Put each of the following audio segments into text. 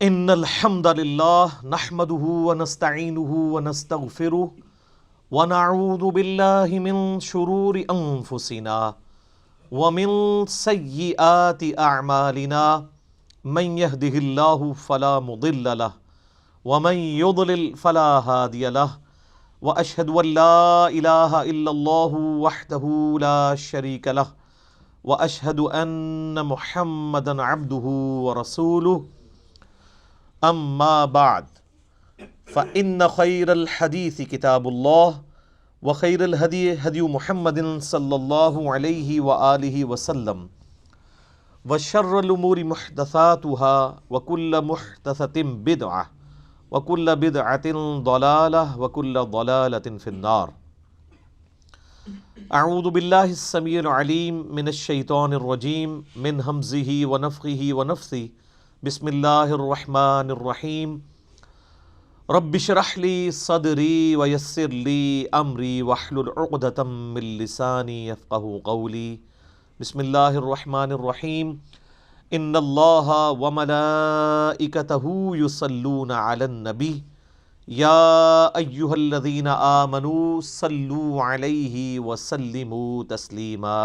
ان الحمد للہ نحمده ونستعینه ونستغفره ونعوذ باللہ من شرور انفسنا ومن سیئات اعمالنا من يهده اللہ فلا مضل له ومن يضلل فلا هادی له واشهد ان لا الہ الا اللہ وحدہ لا شریک له واشهد ان محمدا عبدہ ورسولہ اما بعد فإن خیر الحدیث کتاب اللہ وخیر الہدی ہدی محمد صلی اللہ علیہ وآلہ وسلم وشر الامور محدثاتها وکل محدثۃ بدعہ وکل بدعۃ ضلالہ وکل ضلالۃ فی النار۔ اعوذ باللہ السمیع العلیم من الشیطان الرجیم من ہمزہ ونفخہ ونفثہ بسم اللہ الرحمن الرحیم رب اشرح لی صدری ویسر لی امری واحلل عقدۃ من لسانی یفقہوا قولی۔ بسم اللہ الرحمن الرحیم ان اللہ وملائکتہ یصلون علی النبی یا ایہا الذین آمنوا صلوا علیہ وسلموا تسلیما۔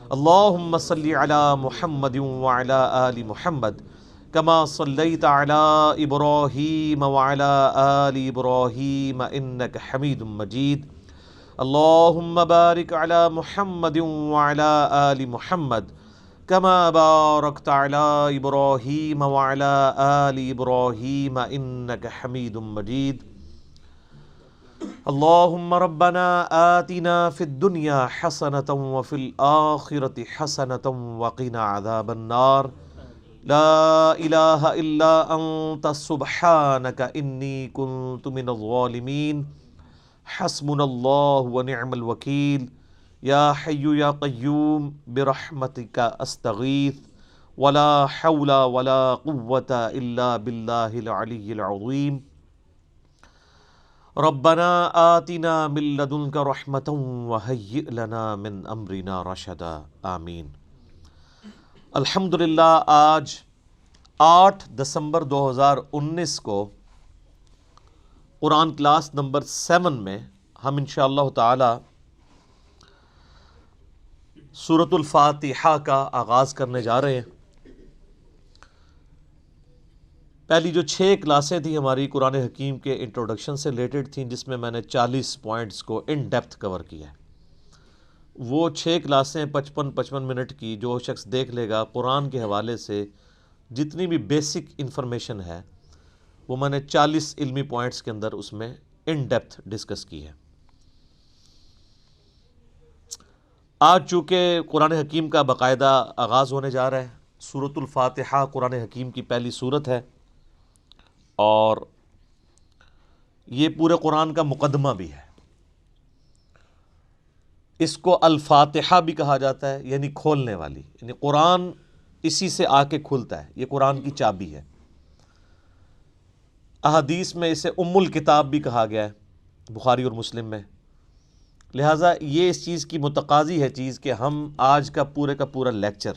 اللہم صل علی محمد وعلی آل محمد کما صلیت علی ابراہیم وعلی آل ابراہیم انک حمید مجید۔ اللہم بارک علی محمد وعلی آل محمد کما بارکت علی ابراہیم وعلی آل ابراہیم انک حمید مجید۔ اللہم ربنا آتنا فی الدنیا حسنۃ وفی الآخرۃ حسنۃ وقنا عذاب النار۔ لا الہ الا انت سبحانک انی کنت من الظالمین۔ حسبنا اللہ ونعم الوکیل۔ یا حی یا قیوم برحمتک استغیث ولا حول ولا قوة الا باللہ العلی العظیم۔ ربنا آتنا من لدنک رحمۃ وہیئ لنا من امرنا رشدا۔ آمین۔ الحمدللہ آج 8 دسمبر 2019 کو قرآن کلاس نمبر 7 میں ہم انشاءاللہ تعالی سورۃ الفاتحہ کا آغاز کرنے جا رہے ہیں۔ پہلی جو 6 کلاسیں تھیں ہماری قرآن حکیم کے انٹروڈکشن سے ریلیٹڈ تھیں، جس میں میں نے 40 پوائنٹس کو ان ڈیپتھ کور کیا ہے۔ وہ 6 کلاسیں 55 منٹ کی جو شخص دیکھ لے گا، قرآن کے حوالے سے جتنی بھی بیسک انفارمیشن ہے وہ میں نے 40 علمی پوائنٹس کے اندر اس میں ان ڈیپتھ ڈسکس کی ہے۔ آج چونکہ قرآن حکیم کا باقاعدہ آغاز ہونے جا رہا ہے، سورۃ الفاتحہ قرآن حکیم کی پہلی سورت ہے اور یہ پورے قرآن کا مقدمہ بھی ہے۔ اس کو الفاتحہ بھی کہا جاتا ہے، یعنی کھولنے والی، یعنی قرآن اسی سے آ کے کھلتا ہے، یہ قرآن کی چابی ہے۔ احادیث میں اسے ام الکتاب بھی کہا گیا ہے، بخاری اور مسلم میں۔ لہٰذا یہ اس چیز کی متقاضی ہے چیز کہ ہم آج کا پورا لیکچر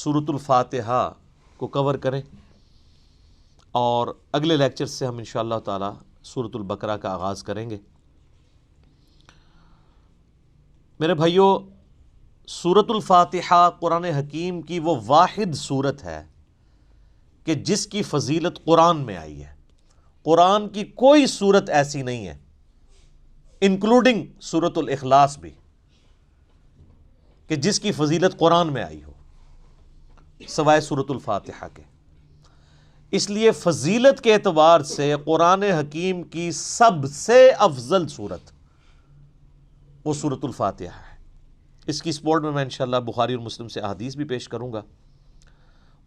سورۃ الفاتحہ کو کور کریں، اور اگلے لیکچر سے ہم انشاءاللہ تعالی سورۃ البقرہ کا آغاز کریں گے۔ میرے بھائیو، سورۃ الفاتحہ قرآن حکیم کی وہ واحد سورت ہے کہ جس کی فضیلت قرآن میں آئی ہے۔ قرآن کی کوئی سورت ایسی نہیں ہے، انکلوڈنگ سورۃ الاخلاص بھی، کہ جس کی فضیلت قرآن میں آئی ہو سوائے سورۃ الفاتحہ کے۔ اس لیے فضیلت کے اعتبار سے قرآن حکیم کی سب سے افضل سورت وہ سورۃ الفاتحہ ہے۔ اس کی سپورٹ میں انشاءاللہ بخاری اور مسلم سے احادیث بھی پیش کروں گا۔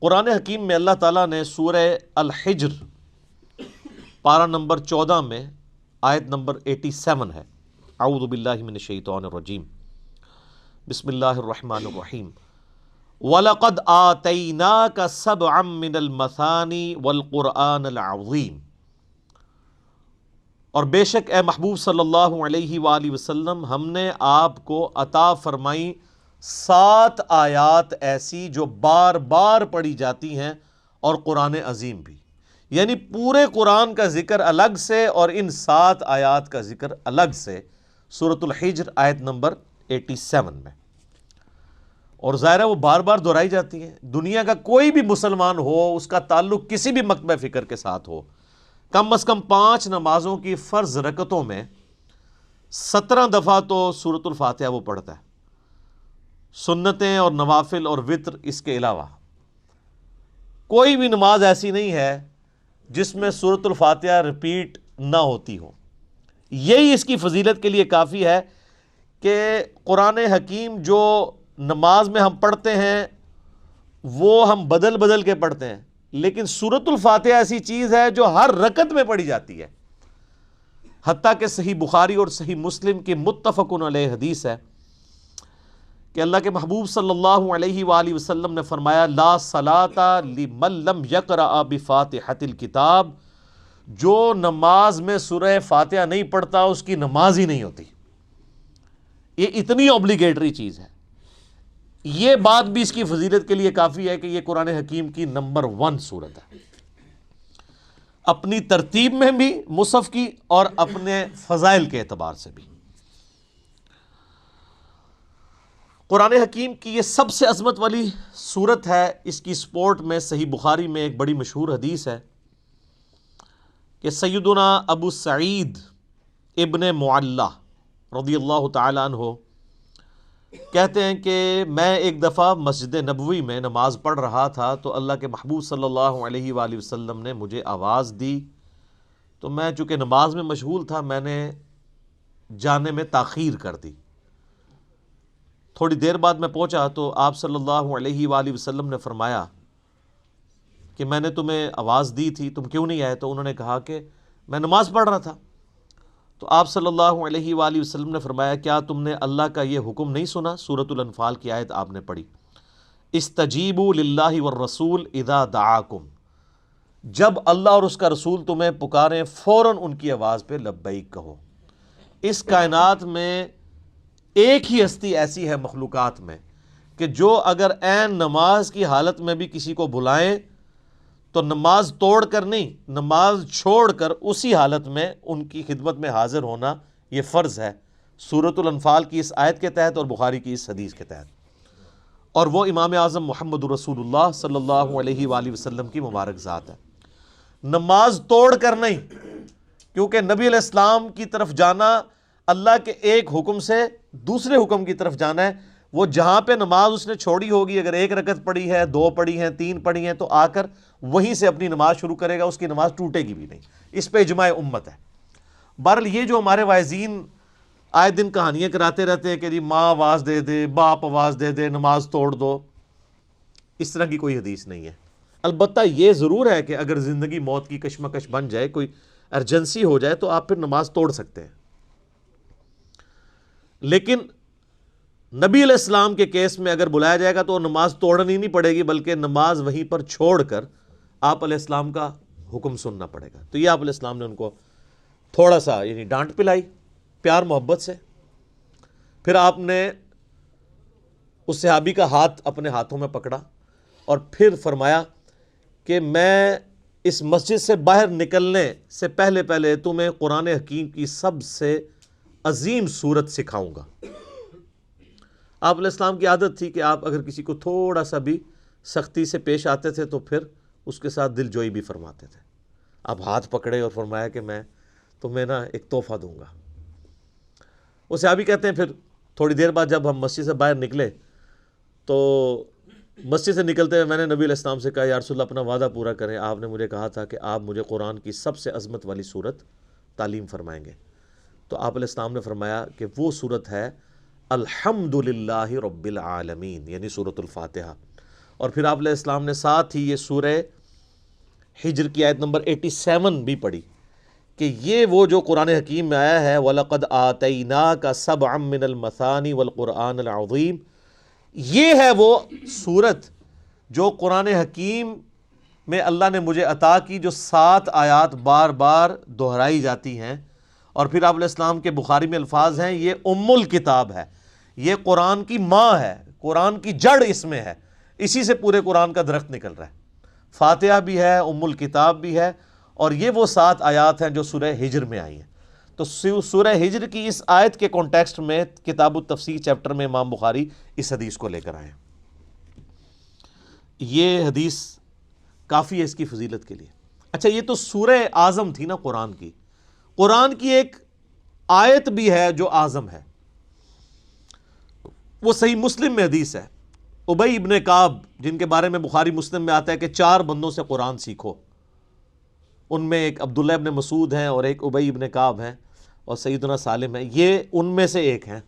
قرآن حکیم میں اللہ تعالیٰ نے سورہ الحجر پارہ نمبر 14 میں آیت نمبر 87 ہے، اعوذ باللہ من الشیطان الرجیم، بسم اللہ الرحمن الرحیم، وَلَقَدْ آتَيْنَاكَ سَبْعًا مِّنَ الْمَثَانِي وَالْقُرْآنَ الْعَظِيمِ، اور بے شک اے محبوب صلی اللہ علیہ وآلہ وسلم ہم نے آپ کو عطا فرمائی 7 آیات ایسی جو بار بار پڑھی جاتی ہیں، اور قرآن عظیم بھی۔ یعنی پورے قرآن کا ذکر الگ سے اور ان 7 آیات کا ذکر الگ سے سورۃ الحجر آیت نمبر 87 میں، اور ظاہر ہے وہ بار بار دہرائی جاتی ہیں۔ دنیا کا کوئی بھی مسلمان ہو، اس کا تعلق کسی بھی مکتبہ فکر کے ساتھ ہو، کم از کم 5 نمازوں کی فرض رکعتوں میں 17 دفعہ تو سورۃ الفاتحہ وہ پڑھتا ہے، سنتیں اور نوافل اور وتر اس کے علاوہ۔ کوئی بھی نماز ایسی نہیں ہے جس میں سورۃ الفاتحہ ریپیٹ نہ ہوتی ہو۔ یہی اس کی فضیلت کے لیے کافی ہے کہ قرآن حکیم جو نماز میں ہم پڑھتے ہیں وہ ہم بدل بدل کے پڑھتے ہیں، لیکن سورۃ الفاتحہ ایسی چیز ہے جو ہر رکعت میں پڑھی جاتی ہے۔ حتیٰ کہ صحیح بخاری اور صحیح مسلم کی متفق علیہ حدیث ہے کہ اللہ کے محبوب صلی اللہ علیہ وآلہ وسلم نے فرمایا، لا صلاۃ لمن لم یقرأ بفاتحۃ الکتاب، جو نماز میں سورہ فاتحہ نہیں پڑھتا اس کی نماز ہی نہیں ہوتی۔ یہ اتنی اوبلیگیٹری چیز ہے۔ یہ بات بھی اس کی فضیلت کے لیے کافی ہے کہ یہ قرآن حکیم کی نمبر 1 سورت ہے، اپنی ترتیب میں بھی مصحف کی اور اپنے فضائل کے اعتبار سے بھی۔ قرآن حکیم کی یہ سب سے عظمت والی سورت ہے۔ اس کی سپورٹ میں صحیح بخاری میں ایک بڑی مشہور حدیث ہے کہ سیدنا ابو سعید ابن معلہ رضی اللہ تعالی عنہ کہتے ہیں کہ میں ایک دفعہ مسجد نبوی میں نماز پڑھ رہا تھا تو اللہ کے محبوب صلی اللہ علیہ وآلہ وسلم نے مجھے آواز دی، تو میں چونکہ نماز میں مشغول تھا میں نے جانے میں تاخیر کر دی۔ تھوڑی دیر بعد میں پہنچا تو آپ صلی اللہ علیہ وآلہ وسلم نے فرمایا کہ میں نے تمہیں آواز دی تھی، تم کیوں نہیں آئے؟ تو انہوں نے کہا کہ میں نماز پڑھ رہا تھا۔ تو آپ صلی اللہ علیہ وآلہ وسلم نے فرمایا، کیا تم نے اللہ کا یہ حکم نہیں سنا؟ سورۃ الانفال کی آیت آپ نے پڑھی، استجیبوا للہ والرسول اذا دعاکم، جب اللہ اور اس کا رسول تمہیں پکاریں فوراً ان کی آواز پہ لبیک کہو۔ اس کائنات میں ایک ہی ہستی ایسی ہے مخلوقات میں کہ جو اگر عین نماز کی حالت میں بھی کسی کو بلائیں تو نماز توڑ کر نہیں، نماز چھوڑ کر اسی حالت میں ان کی خدمت میں حاضر ہونا یہ فرض ہے، سورۃ الانفال کی اس آیت کے تحت اور بخاری کی اس حدیث کے تحت، اور وہ امام اعظم محمد رسول اللہ صلی اللہ علیہ وآلہ وسلم کی مبارک ذات ہے۔ نماز توڑ کر نہیں، کیونکہ نبی علیہ السلام کی طرف جانا اللہ کے ایک حکم سے دوسرے حکم کی طرف جانا ہے۔ وہ جہاں پہ نماز اس نے چھوڑی ہوگی، اگر 1 رکعت پڑھی ہے، 2 پڑھی ہیں، 3 پڑھی ہیں، تو آ کر وہیں سے اپنی نماز شروع کرے گا، اس کی نماز ٹوٹے گی بھی نہیں۔ اس پہ اجماع امت ہے۔ بہرحال یہ جو ہمارے واعظین آئے دن کہانیاں کراتے رہتے ہیں کہ جی ماں آواز دے دے، باپ آواز دے دے، نماز توڑ دو، اس طرح کی کوئی حدیث نہیں ہے۔ البتہ یہ ضرور ہے کہ اگر زندگی موت کی کشمکش بن جائے، کوئی ایمرجنسی ہو جائے، تو آپ پھر نماز توڑ سکتے ہیں، لیکن نبی علیہ السلام کے کیس میں اگر بلایا جائے گا تو نماز توڑنی نہیں پڑے گی، بلکہ نماز وہیں پر چھوڑ کر آپ علیہ السلام کا حکم سننا پڑے گا۔ تو یہ آپ علیہ السلام نے ان کو تھوڑا سا یعنی ڈانٹ پلائی پیار محبت سے۔ پھر آپ نے اس صحابی کا ہاتھ اپنے ہاتھوں میں پکڑا اور پھر فرمایا کہ میں اس مسجد سے باہر نکلنے سے پہلے تمہیں قرآن حکیم کی سب سے عظیم صورت سکھاؤں گا۔ آپ علیہ السلام کی عادت تھی کہ آپ اگر کسی کو تھوڑا سا بھی سختی سے پیش آتے تھے تو پھر اس کے ساتھ دل جوئی بھی فرماتے تھے۔ آپ ہاتھ پکڑے اور فرمایا کہ میں تمہیں ایک تحفہ دوں گا۔ وہ صحابی کہتے ہیں پھر تھوڑی دیر بعد جب ہم مسجد سے باہر نکلے تو مسجد سے نکلتے ہوئے میں نے نبی علیہ السلام سے کہا، یا رسول اللہ اپنا وعدہ پورا کریں، آپ نے مجھے کہا تھا کہ آپ مجھے قرآن کی سب سے عظمت والی صورت تعلیم فرمائیں گے۔ تو آپ علیہ السلام نے فرمایا کہ وہ صورت ہے الحمد للہ رب العالمین، یعنی سورۃ الفاتحہ۔ اور پھر آپ علیہ السلام نے ساتھ ہی یہ سورہ حجر کی آیت نمبر 87 بھی پڑھی کہ یہ وہ جو قرآن حکیم میں آیا ہے وَلَقَدْ آتَيْنَاكَ سَبْعًا مِّنَ الْمَثَانِي وَالْقُرْآنَ الْعَظِيمِ، یہ ہے وہ صورت جو قرآن حکیم میں اللہ نے مجھے عطا کی، جو 7 آیات بار بار دہرائی جاتی ہیں۔ اور پھر آپ علیہ السلام کے بخاری میں الفاظ ہیں، یہ ام الکتاب ہے، یہ قرآن کی ماں ہے، قرآن کی جڑ اس میں ہے، اسی سے پورے قرآن کا درخت نکل رہا ہے۔ فاتحہ بھی ہے، ام الکتاب بھی ہے، اور یہ وہ 7 آیات ہیں جو سورہ ہجر میں آئی ہیں۔ تو سورہ ہجر کی اس آیت کے کانٹیکسٹ میں کتاب التفسیر چیپٹر میں امام بخاری اس حدیث کو لے کر آئے ہیں۔ یہ حدیث کافی ہے اس کی فضیلت کے لیے۔ اچھا، یہ تو سورہ اعظم تھی نا قرآن کی۔ قرآن کی ایک آیت بھی ہے جو اعظم ہے، وہ صحیح مسلم میں حدیث ہے۔ ابی ابن کعب، جن کے بارے میں بخاری مسلم میں آتا ہے کہ 4 بندوں سے قرآن سیکھو، ان میں ایک عبداللہ ابن مسعود ہیں اور ایک ابی ابن کعب ہیں اور سیدنا سالم ہیں، یہ ان میں سے ایک ہیں۔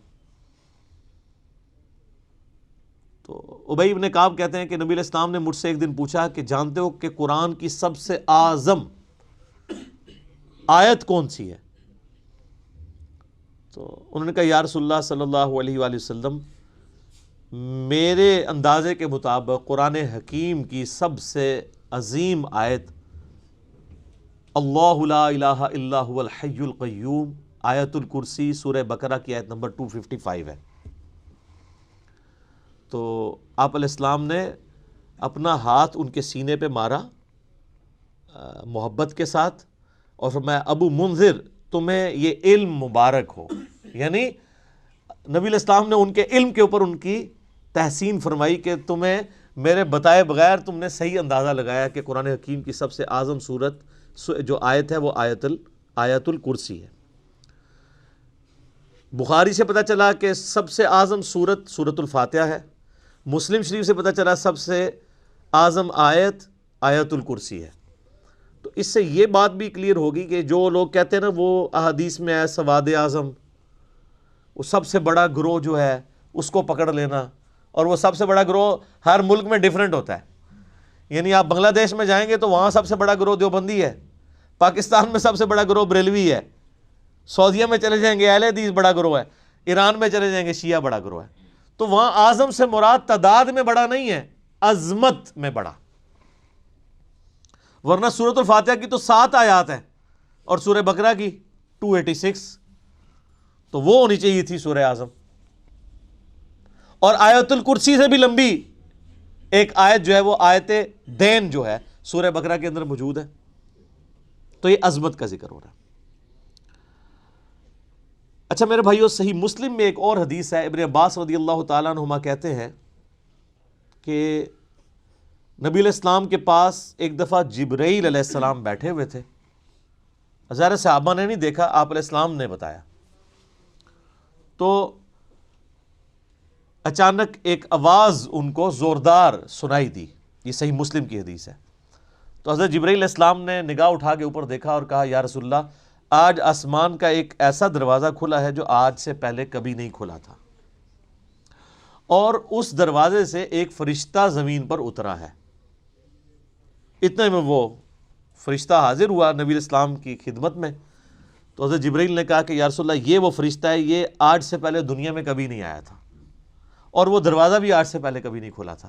تو ابی ابن کعب کہتے ہیں کہ نبی علیہ السلام نے مجھ سے ایک دن پوچھا کہ جانتے ہو کہ قرآن کی سب سے اعظم آیت کون سی ہے؟ تو انہوں نے کہا یا رسول اللہ صلی اللہ علیہ وآلہ وسلم، میرے اندازے کے مطابق قرآن حکیم کی سب سے عظیم آیت اللہ لا الہ الا هو الحی القیوم، آیت الکرسی، سورہ بقرہ کی آیت نمبر 255 ہے۔ تو آپ علیہ السلام نے اپنا ہاتھ ان کے سینے پہ مارا محبت کے ساتھ اور فرمایا ابو منذر، تمہیں یہ علم مبارک ہو۔ یعنی نبی علیہ السلام نے ان کے علم کے اوپر ان کی تحسین فرمائی کہ تمہیں میرے بتائے بغیر تم نے صحیح اندازہ لگایا کہ قرآن حکیم کی سب سے اعظم سورت جو آیت ہے وہ آیت الکرسی ہے۔ بخاری سے پتہ چلا کہ سب سے اعظم سورت سورۃ الفاتحہ ہے، مسلم شریف سے پتہ چلا سب سے اعظم آیت الکرسی ہے۔ تو اس سے یہ بات بھی کلیئر ہوگی کہ جو لوگ کہتے ہیں نا وہ احادیث میں ہے سواد اعظم، وہ سب سے بڑا گروہ جو ہے اس کو پکڑ لینا، اور وہ سب سے بڑا گروہ ہر ملک میں ڈیفرنٹ ہوتا ہے۔ یعنی آپ بنگلہ دیش میں جائیں گے تو وہاں سب سے بڑا گروہ دیوبندی ہے، پاکستان میں سب سے بڑا گروہ بریلوی ہے، سعودیہ میں چلے جائیں گے اہل حدیث بڑا گروہ ہے، ایران میں چلے جائیں گے شیعہ بڑا گروہ ہے۔ تو وہاں اعظم سے مراد تعداد میں بڑا نہیں ہے، عظمت میں بڑا۔ ورنہ سورۃ الفاتحہ کی تو 7 آیات ہیں اور سورہ بقرہ کی 286، تو وہ ہونی چاہیے تھی سورہ اعظم۔ اور آیت الکرسی سے بھی لمبی ایک آیت جو ہے وہ آیت دین جو ہے سورہ بقرہ کے اندر موجود ہے۔ تو یہ عظمت کا ذکر ہو رہا ہے۔ اچھا میرے بھائیو، صحیح مسلم میں ایک اور حدیث ہے، ابن عباس رضی اللہ تعالیٰ عنہما کہتے ہیں کہ نبی علیہ السلام کے پاس ایک دفعہ جبرائیل علیہ السلام بیٹھے ہوئے تھے۔ ظاہر صحابہ نے نہیں دیکھا، آپ علیہ السلام نے بتایا۔ تو اچانک ایک آواز ان کو زوردار سنائی دی، یہ صحیح مسلم کی حدیث ہے۔ تو حضرت جبرائیل علیہ السلام نے نگاہ اٹھا کے اوپر دیکھا اور کہا یا رسول اللہ، آج آسمان کا ایک ایسا دروازہ کھلا ہے جو آج سے پہلے کبھی نہیں کھلا تھا، اور اس دروازے سے ایک فرشتہ زمین پر اترا ہے۔ اتنے میں وہ فرشتہ حاضر ہوا نبی علیہ السلام کی خدمت میں۔ تو حضرت جبرائیل نے کہا کہ یا رسول اللہ، یہ وہ فرشتہ ہے، یہ آج سے پہلے دنیا میں کبھی نہیں آیا تھا، اور وہ دروازہ بھی آج سے پہلے کبھی نہیں کھلا تھا،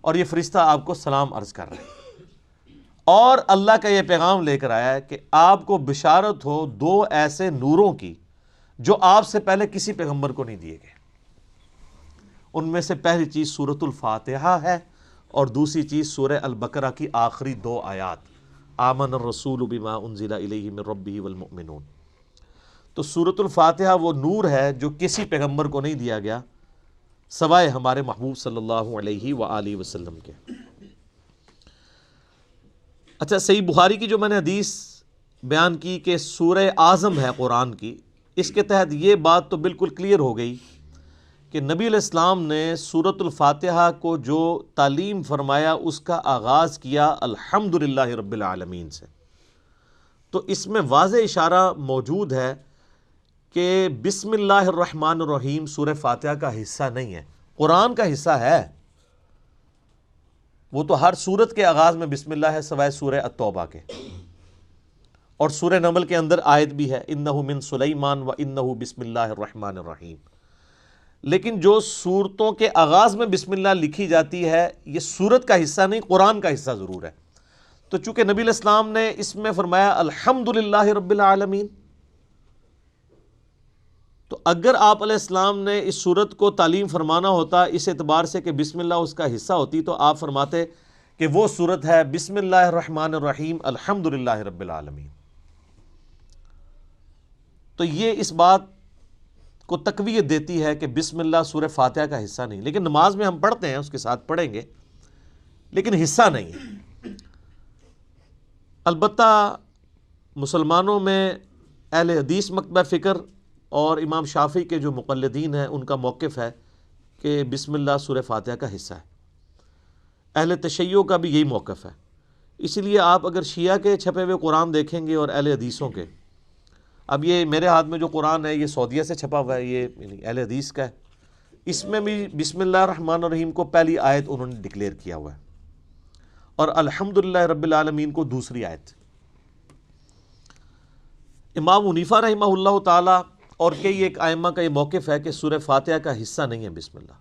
اور یہ فرشتہ آپ کو سلام عرض کر رہا ہے، اور اللہ کا یہ پیغام لے کر آیا ہے کہ آپ کو بشارت ہو 2 ایسے نوروں کی جو آپ سے پہلے کسی پیغمبر کو نہیں دیے گئے۔ ان میں سے پہلی چیز سورۃ الفاتحہ ہے، اور دوسری چیز سورہ البقرہ کی آخری 2 آیات، آمن الرسول بما انزل الیہ من ربہ والمؤمنون۔ تو سورۃ الفاتحہ وہ نور ہے جو کسی پیغمبر کو نہیں دیا گیا سوائے ہمارے محبوب صلی اللہ علیہ وآلہ وسلم کے۔ اچھا، صحیح بخاری کی جو میں نے حدیث بیان کی کہ سورہ اعظم ہے قرآن کی، اس کے تحت یہ بات تو بالکل کلیئر ہو گئی کہ نبی علیہ السلام نے سورۃ الفاتحہ کو جو تعلیم فرمایا اس کا آغاز کیا الحمدللہ رب العالمین سے۔ تو اس میں واضح اشارہ موجود ہے کہ بسم اللہ الرحمن الرحیم سورہ فاتحہ کا حصہ نہیں ہے، قرآن کا حصہ ہے۔ وہ تو ہر سورت کے آغاز میں بسم اللہ ہے سوائے سورہ التوبہ کے، اور سورہ نمل کے اندر آیت بھی ہے انہ من سلیمان و انہ بسم اللہ الرحمن الرحیم۔ لیکن جو سورتوں کے آغاز میں بسم اللہ لکھی جاتی ہے یہ سورت کا حصہ نہیں، قرآن کا حصہ ضرور ہے۔ تو چونکہ نبی علیہ السلام نے اس میں فرمایا الحمدللہ رب العالمین، تو اگر آپ علیہ السلام نے اس سورت کو تعلیم فرمانا ہوتا اس اعتبار سے کہ بسم اللہ اس کا حصہ ہوتی، تو آپ فرماتے کہ وہ صورت ہے بسم اللہ الرحمن الرحیم الحمدللہ رب العالمین. تو یہ اس بات کو تقویت دیتی ہے کہ بسم اللہ سورہ فاتحہ کا حصہ نہیں. لیکن نماز میں ہم پڑھتے ہیں، اس کے ساتھ پڑھیں گے، لیکن حصہ نہیں ہے. البتہ مسلمانوں میں اہل حدیث مکتبہ فکر اور امام شافعی کے جو مقلدین ہیں ان کا موقف ہے کہ بسم اللہ سورہ فاتحہ کا حصہ ہے. اہل تشیع کا بھی یہی موقف ہے. اسی لیے آپ اگر شیعہ کے چھپے ہوئے قرآن دیکھیں گے اور اہل حدیثوں کے، اب یہ میرے ہاتھ میں جو قرآن ہے یہ سعودیہ سے چھپا ہوا ہے، یہ اہل حدیث کا ہے. اس میں بھی بسم اللہ الرحمن الرحیم کو پہلی آیت انہوں نے ڈکلیئر کیا ہوا ہے، اور الحمدللہ رب العالمین کو دوسری آیت. امام حنیفہ رحمہ اللہ تعالی اور کئی ایک ائمہ کا یہ موقف ہے کہ سورہ فاتحہ کا حصہ نہیں ہے بسم اللہ.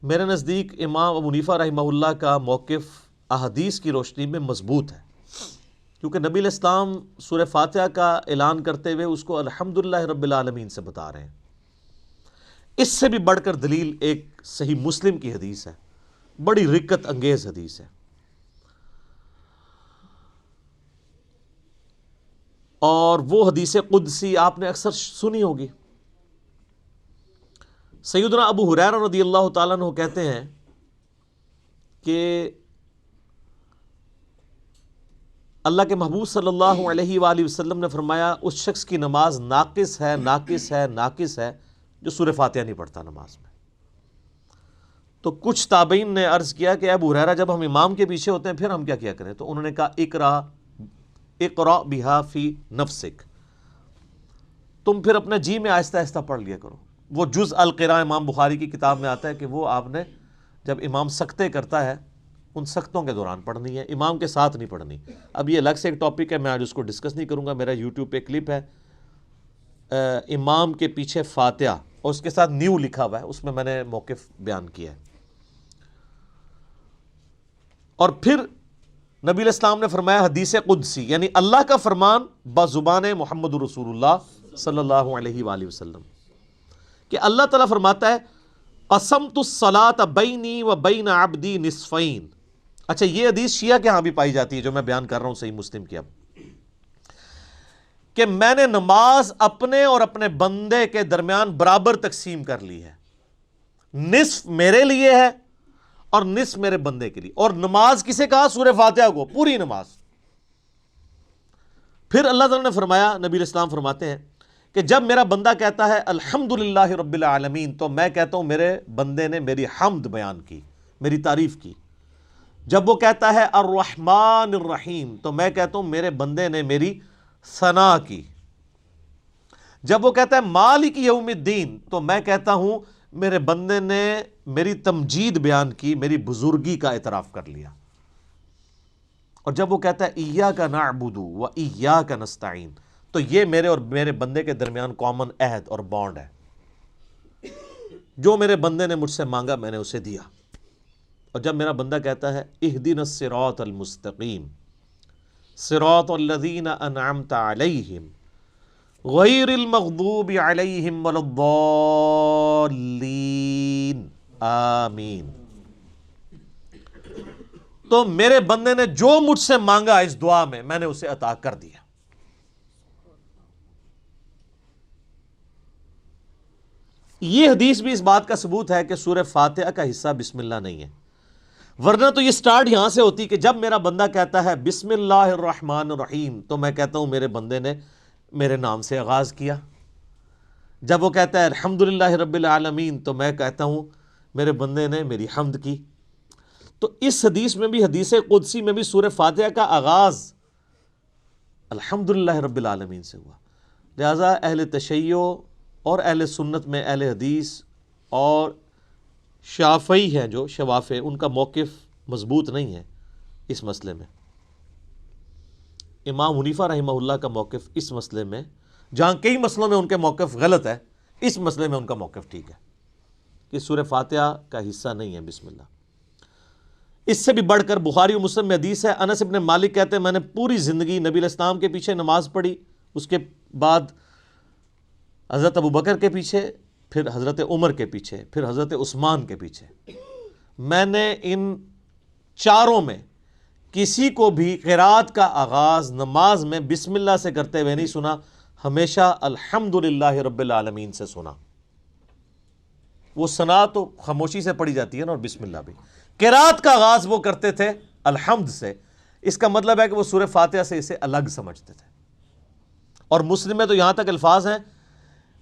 میرے نزدیک امام ابو حنیفہ رحمہ اللہ کا موقف احادیث کی روشنی میں مضبوط ہے، کیونکہ نبی علیہ السلام سورہ فاتحہ کا اعلان کرتے ہوئے اس کو الحمدللہ رب العالمین سے بتا رہے ہیں. اس سے بھی بڑھ کر دلیل ایک صحیح مسلم کی حدیث ہے، بڑی رکت انگیز حدیث ہے، اور وہ حدیث قدسی آپ نے اکثر سنی ہوگی. سیدنا ابو ہریرہ رضی اللہ تعالیٰ عنہ کہتے ہیں کہ اللہ کے محبوب صلی اللہ علیہ وآلہ وسلم نے فرمایا اس شخص کی نماز ناقص ہے، ناقص ہے، ناقص ہے جو سورہ فاتحہ نہیں پڑھتا نماز میں. تو کچھ تابعین نے عرض کیا کہ ابو ہریرہ جب ہم امام کے پیچھے ہوتے ہیں پھر ہم کیا کریں؟ تو انہوں نے کہا اقرأ بہا فی نفسک، تم پھر اپنے جی میں آہستہ آہستہ پڑھ لیا کرو. وہ جز القراء امام بخاری کی کتاب میں آتا ہے کہ وہ آپ نے جب امام سکتے کرتا ہے ان سختوں کے دوران پڑھنی ہے، امام کے ساتھ نہیں پڑھنی. اب یہ الگ سے ایک ٹاپک ہے، میں آج اس کو ڈسکس نہیں کروں گا. میرا یوٹیوب پہ کلپ ہے امام کے پیچھے فاتحہ، اور اس کے ساتھ نیو لکھا ہوا ہے، اس میں نے موقف بیان کیا ہے. اور پھر نبی علیہ السلام نے فرمایا حدیث قدسی، یعنی اللہ کا فرمان بزبان محمد رسول اللہ صلی اللہ علیہ وآلہ وسلم، کہ اللہ تعالیٰ فرماتا ہے قسمت الصلاۃ بینی و بین عبدی نصفین. اچھا، یہ حدیث شیعہ کے ہاں بھی پائی جاتی ہے جو میں بیان کر رہا ہوں صحیح مسلم کی، اب کہ میں نے نماز اپنے اور اپنے بندے کے درمیان برابر تقسیم کر لی ہے، نصف میرے لیے ہے اور نصف میرے بندے کے لیے. اور نماز کسے کہا؟ سورہ فاتحہ کو، پوری نماز. پھر اللہ تعالیٰ نے فرمایا، نبی علیہ السلام فرماتے ہیں کہ جب میرا بندہ کہتا ہے الحمدللہ رب العالمین تو میں کہتا ہوں میرے بندے نے میری حمد بیان کی، میری تعریف کی. جب وہ کہتا ہے الرحمن الرحیم تو میں کہتا ہوں میرے بندے نے میری ثنا کی. جب وہ کہتا ہے مالک یوم الدین تو میں کہتا ہوں میرے بندے نے میری تمجید بیان کی، میری بزرگی کا اعتراف کر لیا. اور جب وہ کہتا ہے ایاک نعبد و ایاک نستعین تو یہ میرے اور میرے بندے کے درمیان کامن عہد اور بانڈ ہے. جو میرے بندے نے مجھ سے مانگا میں نے اسے دیا. اور جب میرا بندہ کہتا ہے اہدنا الصراط المستقیم صراط الذین انعمت علیہم غیر المغضوب علیہم ولا الضالین آمین، تو میرے بندے نے جو مجھ سے مانگا اس دعا میں نے اسے عطا کر دیا. یہ حدیث بھی اس بات کا ثبوت ہے کہ سورہ فاتحہ کا حصہ بسم اللہ نہیں ہے، ورنہ تو یہ سٹارٹ یہاں سے ہوتی کہ جب میرا بندہ کہتا ہے بسم اللہ الرحمن الرحیم تو میں کہتا ہوں میرے بندے نے میرے نام سے آغاز کیا. جب وہ کہتا ہے الحمدللہ رب العالمین تو میں کہتا ہوں میرے بندے نے میری حمد کی. تو اس حدیث میں بھی، حدیث قدسی میں بھی سورہ فاتحہ کا آغاز الحمدللہ رب العالمین سے ہوا. لہذا اہل تشیع اور اہل سنت میں اہل حدیث اور شافعی ہیں جو شوافع، ان کا موقف مضبوط نہیں ہے اس مسئلے میں. امام حنیفہ رحمہ اللہ کا موقف اس مسئلے میں، جہاں کئی مسئلوں میں ان کے موقف غلط ہے، اس مسئلے میں ان کا موقف ٹھیک ہے کہ سورہ فاتحہ کا حصہ نہیں ہے بسم اللہ. اس سے بھی بڑھ کر بخاری و مسلم میں حدیث ہے، انس ابن مالک کہتے ہیں میں نے پوری زندگی نبی علیہ السلام کے پیچھے نماز پڑھی، اس کے بعد حضرت ابو بکر کے پیچھے، پھر حضرت عمر کے پیچھے، پھر حضرت عثمان کے پیچھے. میں نے ان چاروں میں کسی کو بھی قرات کا آغاز نماز میں بسم اللہ سے کرتے ہوئے نہیں سنا، ہمیشہ الحمدللہ رب العالمین سے سنا۔ وہ ثنا تو خاموشی سے پڑھی جاتی ہے نا، اور بسم اللہ بھی۔ قرات کا آغاز وہ کرتے تھے الحمد سے، اس کا مطلب ہے کہ وہ سورہ فاتحہ سے اسے الگ سمجھتے تھے۔ اور مسلم میں تو یہاں تک الفاظ ہیں،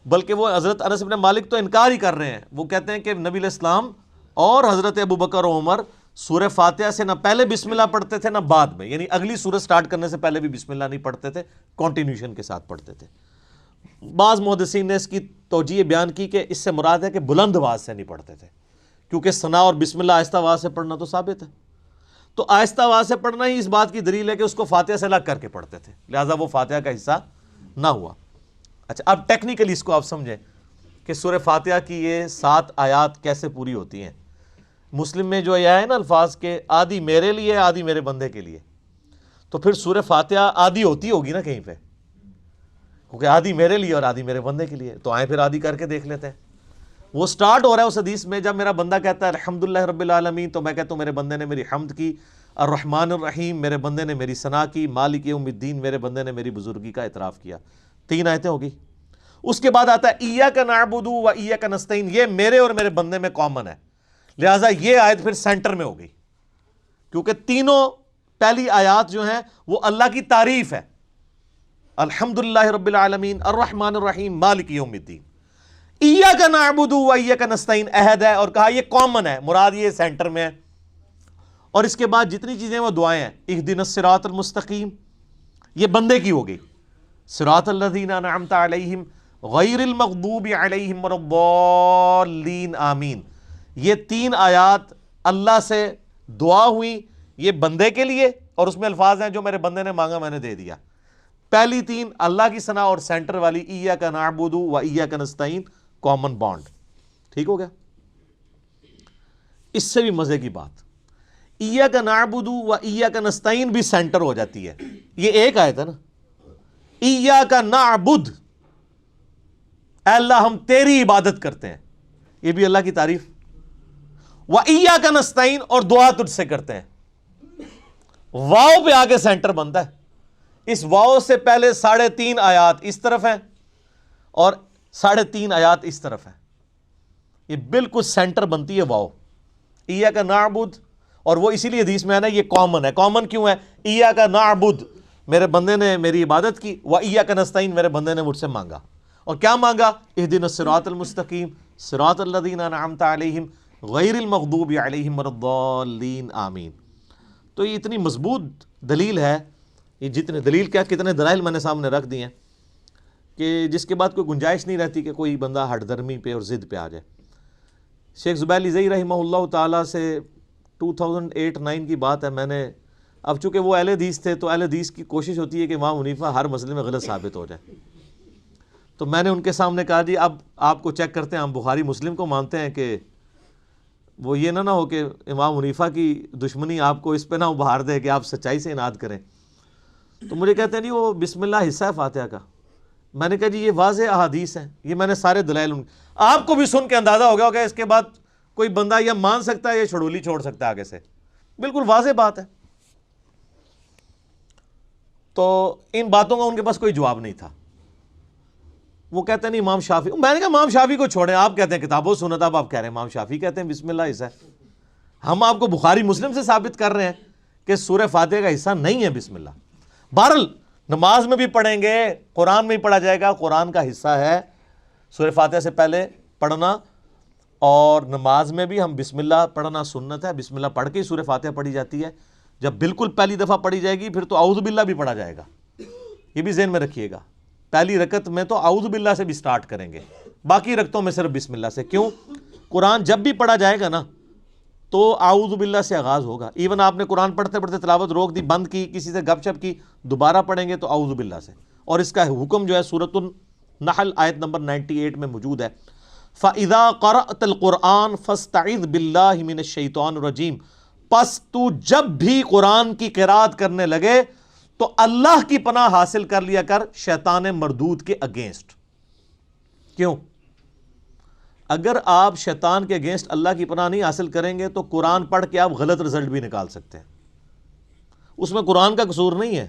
بلکہ وہ حضرت انس بن مالک تو انکار ہی کر رہے ہیں، وہ کہتے ہیں کہ نبی علیہ السلام اور حضرت ابوبکر و عمر سورہ فاتحہ سے نہ پہلے بسم اللہ پڑھتے تھے نہ بعد میں، یعنی اگلی سورہ سٹارٹ کرنے سے پہلے بھی بسم اللہ نہیں پڑھتے تھے، کنٹینیوشن کے ساتھ پڑھتے تھے۔ بعض محدثین نے اس کی توجیہ بیان کی کہ اس سے مراد ہے کہ بلند آواز سے نہیں پڑھتے تھے، کیونکہ ثنا اور بسم اللہ آہستہ آواز سے پڑھنا تو ثابت ہے، تو آہستہ آواز سے پڑھنا ہی اس بات کی دلیل ہے کہ اس کو فاتحہ سے الگ کر کے پڑھتے تھے، لہٰذا وہ فاتحہ کا حصہ نہ ہوا۔ اچھا، اب ٹیکنیکلی اس کو آپ سمجھیں کہ سورہ فاتحہ کی یہ 7 آیات کیسے پوری ہوتی ہیں۔ مسلم میں جو یہ ہے نا الفاظ کے آدھی میرے لیے آدھی میرے بندے کے لیے، تو پھر سورہ فاتحہ آدھی ہوتی ہوگی نا کہیں پہ، کیونکہ آدھی میرے لیے اور آدھی میرے بندے کے لیے، تو آئیں پھر آدھی کر کے دیکھ لیتے ہیں۔ وہ سٹارٹ ہو رہا ہے اس حدیث میں، جب میرا بندہ کہتا ہے الحمدللہ رب العالمین، تو میں کہتا ہوں میرے بندے نے میری حمد کی، الرحمن الرحیم میرے بندے نے میری ثنا کی، مالک یوم الدین میرے بندے نے میری بزرگی کا اعتراف کیا۔ 3 آیتیں ہوگی۔ اس کے بعد آتا ہے ایاک نعبد و ایاک نستعین، یہ میرے اور میرے بندے میں کامن ہے، لہٰذا یہ آیت پھر سینٹر میں ہو گئی، کیونکہ تینوں پہلی آیات جو ہیں وہ اللہ کی تعریف ہے، الحمدللہ رب العالمین، الرحمن الرحیم، مالک یوم الدین۔ ایاک نعبد و ایاک نستعین عہد ہے، اور کہا یہ کامن ہے، مراد یہ سینٹر میں ہے۔ اور اس کے بعد جتنی چیزیں وہ دعائیں ہیں، اہدنا الصراط المستقیم، یہ بندے کی ہو گئی، صراط الذین انعمت علیہم غیر المغضوب علیہم ولا الضالین آمین۔ یہ 3 آیات اللہ سے دعا ہوئی، یہ بندے کے لیے، اور اس میں الفاظ ہیں جو میرے بندے نے مانگا میں نے دے دیا۔ پہلی 3 اللہ کی ثنا، اور سینٹر والی ایاک نعبد و ایاک نستعین کامن بانڈ۔ ٹھیک ہو گیا؟ اس سے بھی مزے کی بات، ایاک نعبد و ایاک نستعین بھی سینٹر ہو جاتی ہے۔ یہ ایک آیت ہے نا، ایاک نعبد، اے اللہ ہم تیری عبادت کرتے ہیں، یہ بھی اللہ کی تعریف، و ایاک نستعین، اور دعا تجھ سے کرتے ہیں۔ واؤ پہ آگے سینٹر بنتا ہے، اس واؤ سے پہلے 3.5 آیات اس طرف ہیں اور 3.5 آیات اس طرف ہیں، یہ بالکل سینٹر بنتی ہے واؤ، ایاک نعبد، اور وہ اسی لیے حدیث میں ہے نا یہ کامن ہے۔ کامن کیوں ہے؟ ایاک نعبد میرے بندے نے میری عبادت کی، و ایاک نستعین میرے بندے نے مجھ سے مانگا، اور کیا مانگا؟ اہدنا الصراط المستقیم صراط الذین انعمت علیہم غیر المغضوب علیہم ولا الضالین آمین۔ تو یہ اتنی مضبوط دلیل ہے، یہ جتنے دلیل کیا کتنے دلائل میں نے سامنے رکھ دی ہیں کہ جس کے بعد کوئی گنجائش نہیں رہتی کہ کوئی بندہ ہٹ درمی پہ اور ضد پہ آ جائے۔ شیخ زبیر لزئی رحمہ اللہ تعالیٰ سے 2008-9 کی بات ہے، میں نے، اب چونکہ وہ اہل حدیث تھے تو اہل حدیث کی کوشش ہوتی ہے کہ امام حنیفہ ہر مسئلے میں غلط ثابت ہو جائے، تو میں نے ان کے سامنے کہا جی اب آپ کو چیک کرتے ہیں، ہم بخاری مسلم کو مانتے ہیں کہ وہ یہ نہ ہو کہ امام حنیفہ کی دشمنی آپ کو اس پہ نہ ابھار دے کہ آپ سچائی سے اناد کریں۔ تو مجھے کہتے ہیں جی وہ بسم اللہ حصہ ہے فاتحہ کا۔ میں نے کہا جی یہ واضح احادیث ہیں، یہ میں نے سارے دلائل آپ کو بھی سن کے اندازہ ہو گیا ہوگا، اس کے بعد کوئی بندہ یا مان سکتا ہے یا چھڑولی چھوڑ سکتا ہے آگے سے، بالکل واضح بات ہے۔ تو ان باتوں کا ان کے پاس کوئی جواب نہیں تھا۔ وہ کہتے ہیں نہیں امام شافعی، میں نے کہا امام شافعی کو چھوڑیں، آپ کہتے ہیں کتاب و سنت، اب آپ کہہ رہے ہیں امام شافعی کہتے ہیں بسم اللہ حصہ ہے۔ ہم آپ کو بخاری مسلم سے ثابت کر رہے ہیں کہ سورہ فاتحہ کا حصہ نہیں ہے بسم اللہ۔ بہرحال نماز میں بھی پڑھیں گے، قرآن میں بھی پڑھا جائے گا، قرآن کا حصہ ہے سورہ فاتحہ سے پہلے پڑھنا، اور نماز میں بھی ہم بسم اللہ پڑھنا سنت ہے، بسم اللہ پڑھ کے ہی سورہ فاتحہ پڑھی جاتی ہے۔ جب بالکل پہلی دفعہ پڑھی جائے گی پھر تو اعوذ باللہ بھی پڑھا جائے گا، یہ بھی ذہن میں رکھیے گا۔ پہلی رکعت میں تو اعوذ باللہ سے بھی سٹارٹ کریں گے، باقی رکعتوں میں صرف بسم اللہ سے۔ کیوں؟ قرآن جب بھی پڑھا جائے گا نا تو اعوذ باللہ سے آغاز ہوگا۔ ایون آپ نے قرآن پڑھتے پڑھتے تلاوت روک دی، بند کی، کسی سے گپ شپ کی، دوبارہ پڑھیں گے تو اعوذ باللہ سے۔ اور اس کا حکم جو ہے سورۃ النحل آیت نمبر 98 میں موجود ہے، فَإِذَا قَرَأْتَ الْقُرْآنَ فَاسْتَعِذْ بِاللَّهِ مِنَ الشَّيْطَانِ الرَّجِيمِ، پس تو جب بھی قرآن کی قرات کرنے لگے تو اللہ کی پناہ حاصل کر لیا کر شیطان مردود کے اگینسٹ۔ کیوں؟ اگر آپ شیطان کے اگینسٹ اللہ کی پناہ نہیں حاصل کریں گے تو قرآن پڑھ کے آپ غلط رزلٹ بھی نکال سکتے ہیں، اس میں قرآن کا قصور نہیں ہے۔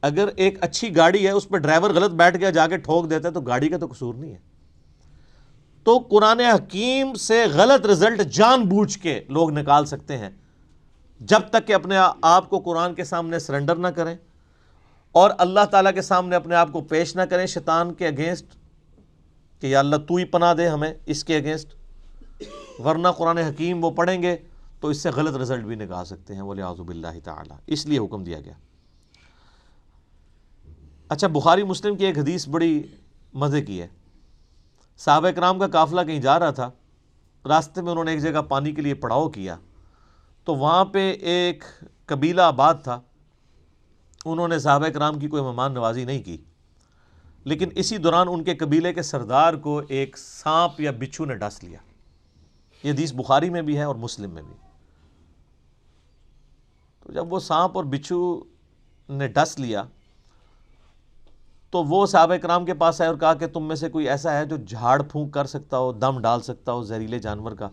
اگر ایک اچھی گاڑی ہے اس پہ ڈرائیور غلط بیٹھ گیا جا کے ٹھوک دیتا ہے تو گاڑی کا تو قصور نہیں ہے۔ تو قرآن حکیم سے غلط رزلٹ جان بوجھ کے لوگ نکال سکتے ہیں، جب تک کہ اپنے آپ کو قرآن کے سامنے سرنڈر نہ کریں اور اللہ تعالیٰ کے سامنے اپنے آپ کو پیش نہ کریں شیطان کے اگینسٹ کہ یا اللہ تو ہی پناہ دے ہمیں اس کے اگینسٹ، ورنہ قرآن حکیم وہ پڑھیں گے تو اس سے غلط رزلٹ بھی نکال سکتے ہیں، وَلِعَوْذُ بِاللَّهِ تعالیٰ، اس لیے حکم دیا گیا۔ اچھا، بخاری مسلم کی ایک حدیث بڑی مزے کی ہے۔ صحابہ کرام کا قافلہ کہیں جا رہا تھا، راستے میں انہوں نے ایک جگہ پانی کے لیے پڑاؤ کیا، تو وہاں پہ ایک قبیلہ آباد تھا، انہوں نے صحابہ کرام کی کوئی مہمان نوازی نہیں کی، لیکن اسی دوران ان کے قبیلے کے سردار کو ایک سانپ یا بچھو نے ڈس لیا۔ یہ حدیث بخاری میں بھی ہے اور مسلم میں بھی۔ تو جب وہ سانپ اور بچھو نے ڈس لیا تو وہ صحابہ کرام کے پاس آئے اور کہا کہ تم میں سے کوئی ایسا ہے جو جھاڑ پھونک کر سکتا ہو، دم ڈال سکتا ہو زہریلے جانور کا؟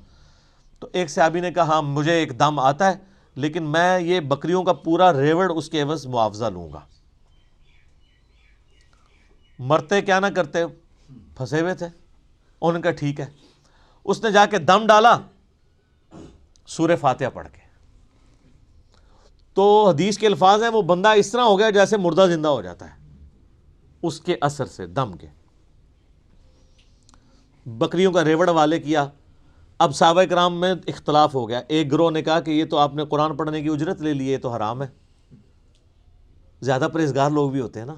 تو ایک صحابی نے کہا ہاں مجھے ایک دم آتا ہے، لیکن میں یہ بکریوں کا پورا ریوڑ اس کے عوض معاوضہ لوں گا۔ مرتے کیا نہ کرتے، پھنسے ہوئے تھے، انہوں نے کہا ٹھیک ہے۔ اس نے جا کے دم ڈالا سورہ فاتحہ پڑھ کے، تو حدیث کے الفاظ ہیں وہ بندہ اس طرح ہو گیا جیسے مردہ زندہ ہو جاتا ہے اس کے اثر سے، دم کے۔ بکریوں کا ریوڑ والے کیا۔ اب صحابہ کرام میں اختلاف ہو گیا، ایک گروہ نے کہا کہ یہ تو آپ نے قرآن پڑھنے کی اجرت لے لی ہے، یہ تو حرام ہے، زیادہ پرہیزگار لوگ بھی ہوتے ہیں نا۔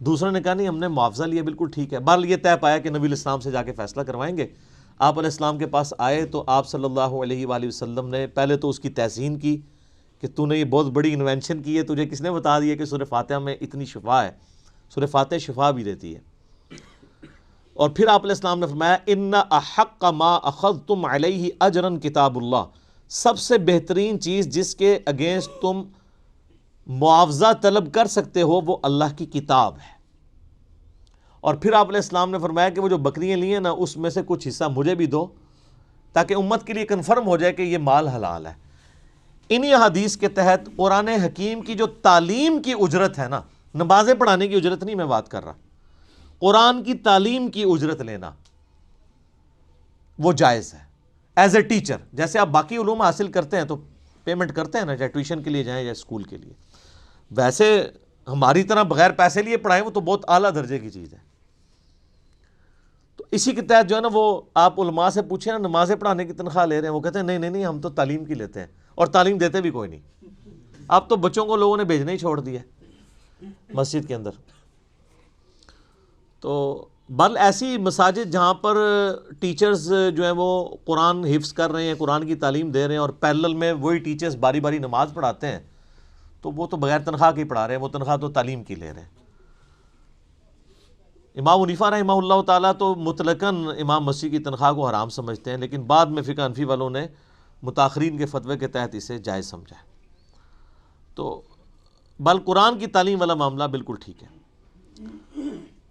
دوسروں نے کہا نہیں ہم نے معاوضہ لیا، بالکل ٹھیک ہے۔ بہرحال یہ طے پایا کہ نبی علیہ السلام سے جا کے فیصلہ کروائیں گے۔ آپ علیہ السلام کے پاس آئے تو آپ صلی اللہ علیہ وآلہ وسلم نے پہلے تو اس کی تحسین کی کہ تو نے یہ بہت بڑی انوینشن کی ہے، تجھے کس نے بتا دیا کہ سورہ فاتحہ میں اتنی شفا ہے؟ سورہ فاتحہ شفا بھی دیتی ہے۔ اور پھر آپ علیہ السلام نے فرمایا ان احق ما اخذتم علیہ اجرا کتاب اللہ، سب سے بہترین چیز جس کے اگینسٹ تم معاوضہ طلب کر سکتے ہو وہ اللہ کی کتاب ہے۔ اور پھر آپ علیہ السلام نے فرمایا کہ وہ جو بکریاں لی ہیں نا اس میں سے کچھ حصہ مجھے بھی دو تاکہ امت کے لیے کنفرم ہو جائے کہ یہ مال حلال ہے۔ انہی حدیث کے تحت قرآن حکیم کی جو تعلیم کی اجرت ہے نا، نمازیں پڑھانے کی اجرت نہیں میں بات کر رہا، قرآن کی تعلیم کی اجرت لینا وہ جائز ہے ایز اے ٹیچر۔ جیسے آپ باقی علوم حاصل کرتے ہیں تو پیمنٹ کرتے ہیں نا، چاہے ٹیوشن کے لیے جائیں یا اسکول کے لیے، ویسے ہماری طرح بغیر پیسے لیے پڑھائیں وہ تو بہت اعلیٰ درجے کی چیز ہے۔ تو اسی کے تحت جو ہے نا وہ آپ علماء سے پوچھیں نا نمازیں پڑھانے کی تنخواہ لے رہے ہیں، وہ کہتے ہیں نہیں نہیں نہیں ہم تو تعلیم کی لیتے ہیں، اور تعلیم دیتے بھی کوئی نہیں۔ اب تو بچوں کو لوگوں نے بھیجنا ہی چھوڑ دیا مسجد کے اندر۔ تو بل ایسی مساجد جہاں پر ٹیچرز جو ہیں وہ قرآن حفظ کر رہے ہیں، قرآن کی تعلیم دے رہے ہیں، اور پیرلل میں وہی ٹیچرز باری باری نماز پڑھاتے ہیں، تو وہ تو بغیر تنخواہ کے ہی پڑھا رہے ہیں، وہ تنخواہ تو تعلیم کی لے رہے ہیں۔ امام حنیفہ رحمہ اللہ تعالیٰ تو مطلقاً امام مسیح کی تنخواہ کو حرام سمجھتے ہیں، لیکن بعد میں فقہ حنفی والوں نے متاخرین کے فتوے کے تحت اسے جائز سمجھا ہے۔ تو بل قرآن کی تعلیم والا معاملہ بالکل ٹھیک ہے۔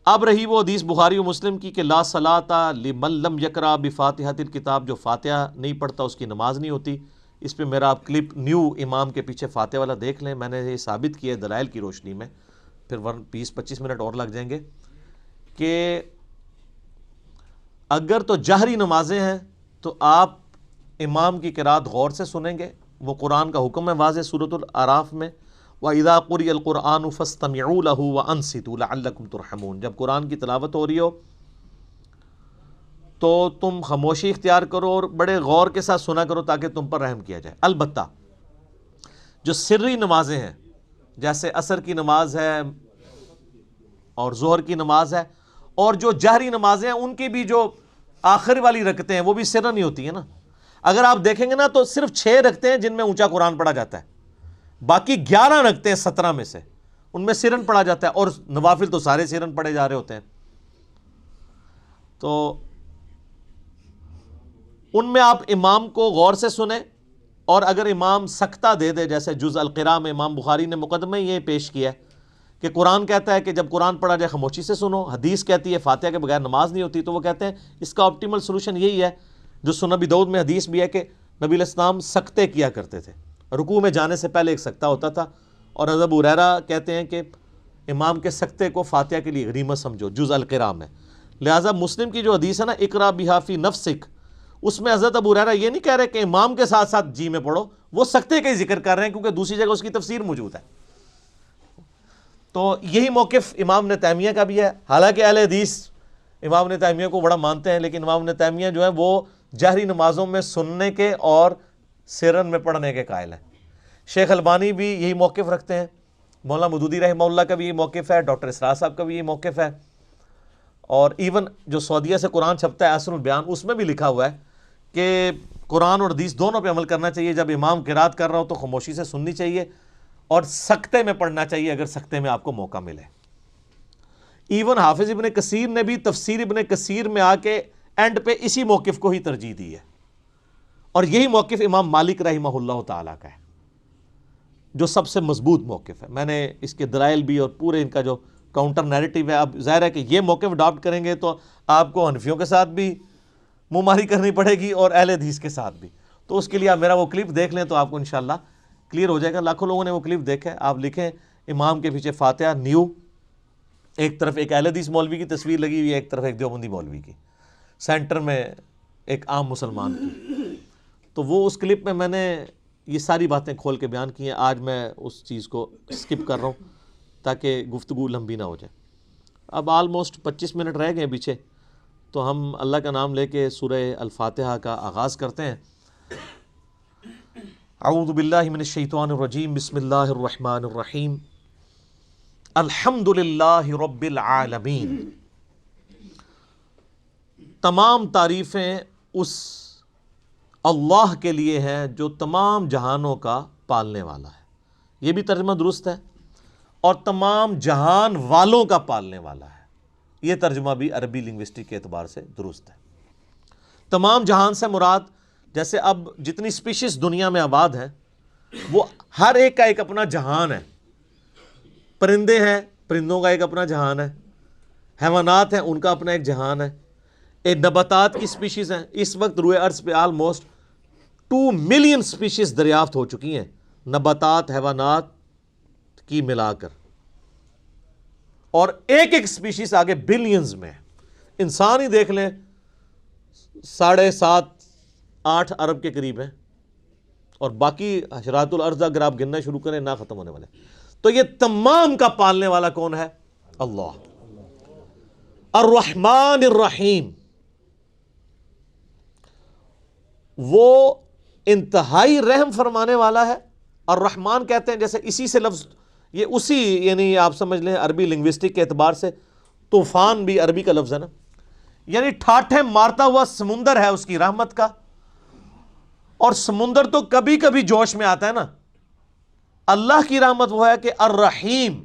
اب رہی وہ حدیث بخاری و مسلم کی کہ لا صلاۃ لمن لم یقرأ بفاتحۃ الکتاب، جو فاتحہ نہیں پڑھتا اس کی نماز نہیں ہوتی۔ اس پہ میرا آپ کلپ نیو امام کے پیچھے فاتحہ والا دیکھ لیں، میں نے یہ ثابت کیا ہے دلائل کی روشنی میں، پھر 20-25 منٹ اور لگ جائیں گے، کہ اگر تو جہری نمازیں ہیں تو آپ امام کی قرات غور سے سنیں گے، وہ قرآن کا حکم ہے واضح سورۃ الاعراف میں، وَإِذَا قُرِئَ الْقُرْآنُ فَاسْتَمِعُوا لَهُ وَأَنصِتُوا لَعَلَّكُمْ تُرْحَمُونَ، جب قرآن کی تلاوت ہو رہی ہو تو تم خاموشی اختیار کرو اور بڑے غور کے ساتھ سنا کرو تاکہ تم پر رحم کیا جائے۔ البتہ جو سری نمازیں ہیں جیسے عصر کی نماز ہے اور ظہر کی نماز ہے، اور جو جہری نمازیں ہیں ان کی بھی جو آخر والی رکعتیں ہیں وہ بھی سرن ہی ہوتی ہیں نا۔ اگر آپ دیکھیں گے نا تو صرف 6 رکعتیں ہیں جن میں اونچا قرآن پڑھا جاتا ہے، باقی 11 رکعتیں 17 میں سے ان میں سرن پڑھا جاتا ہے، اور نوافل تو سارے سرن پڑھے جا رہے ہوتے ہیں۔ تو ان میں آپ امام کو غور سے سنیں، اور اگر امام سکتہ دے دے، جیسے جز القراء میں امام بخاری نے مقدمہ یہ پیش کیا ہے کہ قرآن کہتا ہے کہ جب قرآن پڑھا جائے خاموشی سے سنو، حدیث کہتی ہے فاتحہ کے بغیر نماز نہیں ہوتی، تو وہ کہتے ہیں اس کا آپٹیمل سولوشن یہی ہے جو سنن ابی داؤد میں حدیث بھی ہے کہ نبی علیہ السلام سکتے کیا کرتے تھے، رکوع میں جانے سے پہلے ایک سکتہ ہوتا تھا، اور حضرت ابو ہریرہ کہتے ہیں کہ امام کے سکتے کو فاتحہ کے لیے غنیمت سمجھو، جز القراء میں۔ لہٰذا مسلم کی جو حدیث ہے نا اقرا بہا فی نفسک، اس میں حضرت ابو ہریرہ یہ نہیں کہہ رہے کہ امام کے ساتھ ساتھ جی میں پڑھو، وہ سکتے کا ہی ذکر کر رہے ہیں کیونکہ دوسری جگہ اس کی تفسیر موجود ہے۔ تو یہی موقف امام ابن تیمیہ کا بھی ہے، حالانکہ اہل حدیث امام ابن تیمیہ کو بڑا مانتے ہیں، لیکن امام ابن تیمیہ جو ہے وہ جہری نمازوں میں سننے کے اور سرن میں پڑھنے کے قائل ہیں۔ شیخ البانی بھی یہی موقف رکھتے ہیں، مولانا مودودی رحمہ اللہ کا بھی یہی موقف ہے، ڈاکٹر اسرار صاحب کا بھی یہی موقف ہے، اور ایون جو سعودیہ سے قرآن چھپتا ہے احسن البیان، اس میں بھی لکھا ہوا ہے کہ قرآن اور حدیث دونوں پہ عمل کرنا چاہیے، جب امام قرات کر رہا ہو تو خاموشی سے سننی چاہیے، اور سکتے میں پڑھنا چاہیے اگر سکتے میں آپ کو موقع ملے۔ ایون حافظ ابن کثیر نے بھی تفسیر ابن کثیر میں آ کے اینڈ پہ اسی موقف کو ہی ترجیح دی ہے، اور یہی موقف امام مالک رحمہ اللہ تعالیٰ کا ہے جو سب سے مضبوط موقف ہے۔ میں نے اس کے دلائل بھی اور پورے ان کا جو کاؤنٹر نیریٹو ہے، اب ظاہر ہے کہ یہ موقف اڈاپٹ کریں گے تو آپ کو حنفیوں کے ساتھ بھی منہ ماری کرنی پڑے گی اور اہل حدیث کے ساتھ بھی، تو اس کے لیے آپ میرا وہ کلپ دیکھ لیں تو آپ کو انشاءاللہ کلیئر ہو جائے گا۔ لاکھوں لوگوں نے وہ کلپ دیکھا ہے، آپ لکھیں امام کے پیچھے فاتحہ نیو، ایک طرف ایک اہل حدیث مولوی کی تصویر لگی ہوئی ہے، ایک طرف ایک دیوبندی مولوی کی، سینٹر میں ایک عام مسلمان کی۔ تو وہ اس کلپ میں نے یہ ساری باتیں کھول کے بیان کی ہیں۔ آج میں اس چیز کو سکپ کر رہا ہوں تاکہ گفتگو لمبی نہ ہو جائے۔ اب آلموسٹ 25 منٹ رہ گئے پیچھے، تو ہم اللہ کا نام لے کے سورہ الفاتحہ کا آغاز کرتے ہیں۔ اعوذ باللہ من الشیطان الرجیم، بسم اللہ الرحمن الرحیم، الحمد للہ رب العالمین۔ تمام تعریفیں اس اللہ کے لیے ہیں جو تمام جہانوں کا پالنے والا ہے، یہ بھی ترجمہ درست ہے، اور تمام جہان والوں کا پالنے والا ہے، یہ ترجمہ بھی عربی لنگوسٹک کے اعتبار سے درست ہے۔ تمام جہان سے مراد، جیسے اب جتنی سپیشیز دنیا میں آباد ہیں وہ ہر ایک کا ایک اپنا جہان ہے۔ پرندے ہیں، پرندوں کا ایک اپنا جہان ہے، حیوانات ہیں، ان کا اپنا ایک جہان ہے، ایک نباتات کی سپیشیز ہیں۔ اس وقت روئے ارض پہ آلموسٹ 2 ملین سپیشیز دریافت ہو چکی ہیں، نباتات حیوانات کی ملا کر، اور ایک ایک سپیشیز آگے بلینز میں۔ انسان ہی دیکھ لیں 7.5-8 ارب کے قریب ہیں، اور باقی حشرات الارض اگر آپ گننا شروع کریں نہ ختم ہونے والے۔ تو یہ تمام کا پالنے والا کون ہے؟ اللہ۔ الرحمن الرحیم، وہ انتہائی رحم فرمانے والا ہے۔ الرحمن کہتے ہیں جیسے اسی سے لفظ، یہ اسی یعنی آپ سمجھ لیں عربی لنگوسٹک کے اعتبار سے طوفان بھی عربی کا لفظ ہے نا، یعنی ٹھاٹھے مارتا ہوا سمندر ہے اس کی رحمت کا، اور سمندر تو کبھی کبھی جوش میں آتا ہے نا، اللہ کی رحمت وہ ہے کہ الرحیم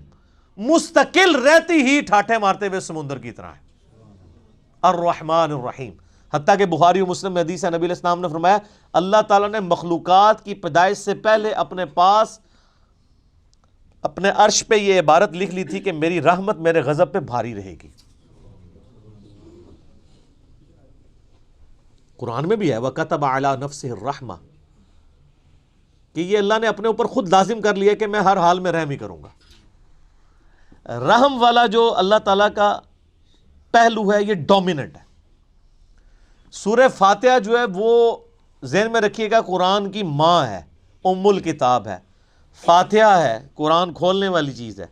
مستقل رہتی ہی ٹھاٹھے مارتے ہوئے سمندر کی طرح ہے۔ الرحمن الرحیم، حتیٰ کہ بخاری و مسلم میں حدیث ہے، نبی علیہ السلام نے فرمایا اللہ تعالیٰ نے مخلوقات کی پیدائش سے پہلے اپنے پاس اپنے عرش پہ یہ عبارت لکھ لی تھی کہ میری رحمت میرے غضب پہ بھاری رہے گی۔ قرآن میں بھی ہے وَكَتَبَ عَلَى نَفْسِهِ الرَّحْمَةِ، کہ یہ اللہ نے اپنے اوپر خود لازم کر لیا کہ میں ہر حال میں رحم ہی کروں گا۔ رحم والا جو اللہ تعالیٰ کا پہلو ہے یہ ڈومیننٹ ہے۔ سورہ فاتحہ جو ہے وہ ذہن میں رکھیے گا قرآن کی ماں ہے، ام الکتاب ہے، فاتحہ ہے، قرآن کھولنے والی چیز ہے۔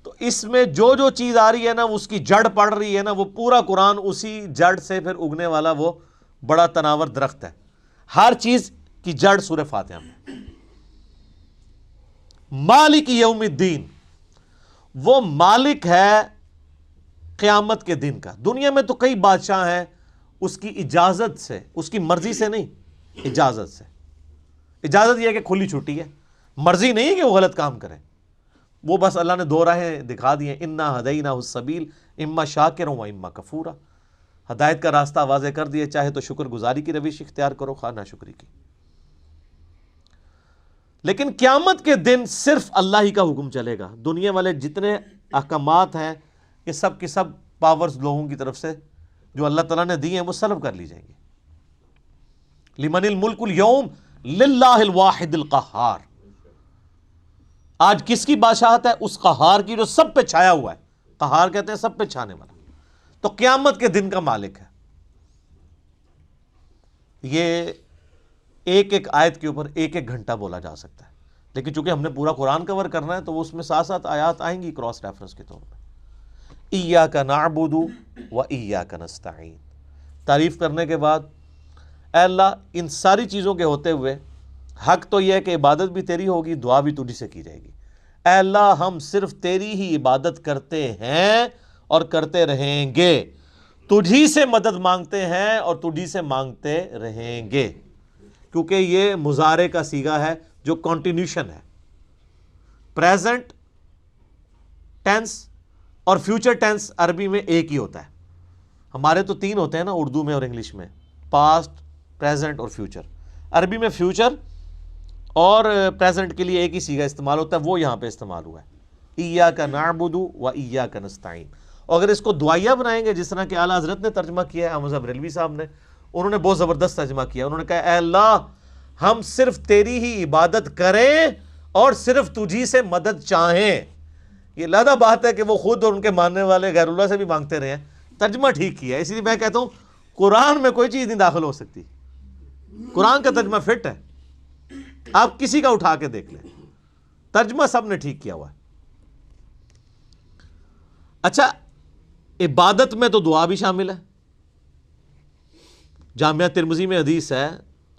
تو اس میں جو جو چیز آ رہی ہے نا، اس کی جڑ پڑ رہی ہے نا، وہ پورا قرآن اسی جڑ سے پھر اگنے والا وہ بڑا تناور درخت ہے۔ ہر چیز کی جڑ سورہ فاتحہ میں۔ مالک یوم الدین، وہ مالک ہے قیامت کے دن کا۔ دنیا میں تو کئی بادشاہ ہیں، اس کی اجازت سے، اس کی مرضی سے نہیں، اجازت سے۔ اجازت یہ ہے کہ کھلی چھٹی ہے، مرضی نہیں ہے کہ وہ غلط کام کریں، وہ بس اللہ نے 2 راہیں دکھا دی ہیں، انا ہدیناہ السبیل اما شاکرا و اما کفورا۔ ہدایت کا راستہ واضح کر دیے، چاہے تو شکر گزاری کی روش اختیار کرو، خواہ ناشکری کی۔ لیکن قیامت کے دن صرف اللہ ہی کا حکم چلے گا. دنیا والے جتنے احکامات ہیں یہ سب کی سب پاورز لوگوں کی طرف سے جو اللہ تعالیٰ نے دی ہیں وہ سلب کر لی جائیں گی. لمن الملک اليوم للہ الواحد القہار. آج کس کی بادشاہت ہے؟ اس قہار کی جو سب پہ چھایا ہوا ہے. قہار کہتے ہیں سب پہ چھانے والا. تو قیامت کے دن کا مالک ہے. یہ ایک ایک آیت کے اوپر ایک ایک گھنٹہ بولا جا سکتا ہے، لیکن چونکہ ہم نے پورا قرآن کور کرنا ہے تو وہ اس میں ساتھ ساتھ آیات آئیں گی کراس ریفرنس کے طور پہ. ایاک نعبد و ایاک نستعین. تعریف کرنے کے بعد اے اللہ ان ساری چیزوں کے ہوتے ہوئے حق تو یہ ہے کہ عبادت بھی تیری ہوگی، دعا بھی تجھی سے کی جائے گی. اے اللہ ہم صرف تیری ہی عبادت کرتے ہیں اور کرتے رہیں گے، تجھی سے مدد مانگتے ہیں اور تجھی سے مانگتے رہیں گے. کیونکہ یہ مضارع کا صیغہ ہے جو کنٹینیوشن ہے. پریزنٹ ٹینس اور فیوچر ٹینس عربی میں ایک ہی ہوتا ہے. ہمارے تو تین ہوتے ہیں نا اردو میں اور انگلش میں، پاسٹ، پریزنٹ اور فیوچر. عربی میں فیوچر اور پریزنٹ کے لیے ایک ہی صیغہ استعمال ہوتا ہے، وہ یہاں پہ استعمال ہوا ہے. ایاک نعبد و ایاک نستعین. اور اگر اس کو دعائیہ بنائیں گے جس طرح کہ اعلیٰ حضرت نے ترجمہ کیا ہے، احمد صاحب بریلوی صاحب نے، انہوں نے بہت زبردست ترجمہ کیا. انہوں نے کہا اے اللہ ہم صرف تیری ہی عبادت کریں اور صرف تجھی سے مدد چاہیں. یہ علیحدہ بات ہے کہ وہ خود اور ان کے ماننے والے غیر اللہ سے بھی مانگتے رہے ہیں. ترجمہ ٹھیک کیا ہے. اسی لیے میں کہتا ہوں قرآن میں کوئی چیز نہیں داخل ہو سکتی. قرآن کا ترجمہ فٹ ہے، آپ کسی کا اٹھا کے دیکھ لیں، ترجمہ سب نے ٹھیک کیا ہوا ہے. اچھا عبادت میں تو دعا بھی شامل ہے. جامعہ ترمذی میں حدیث ہے،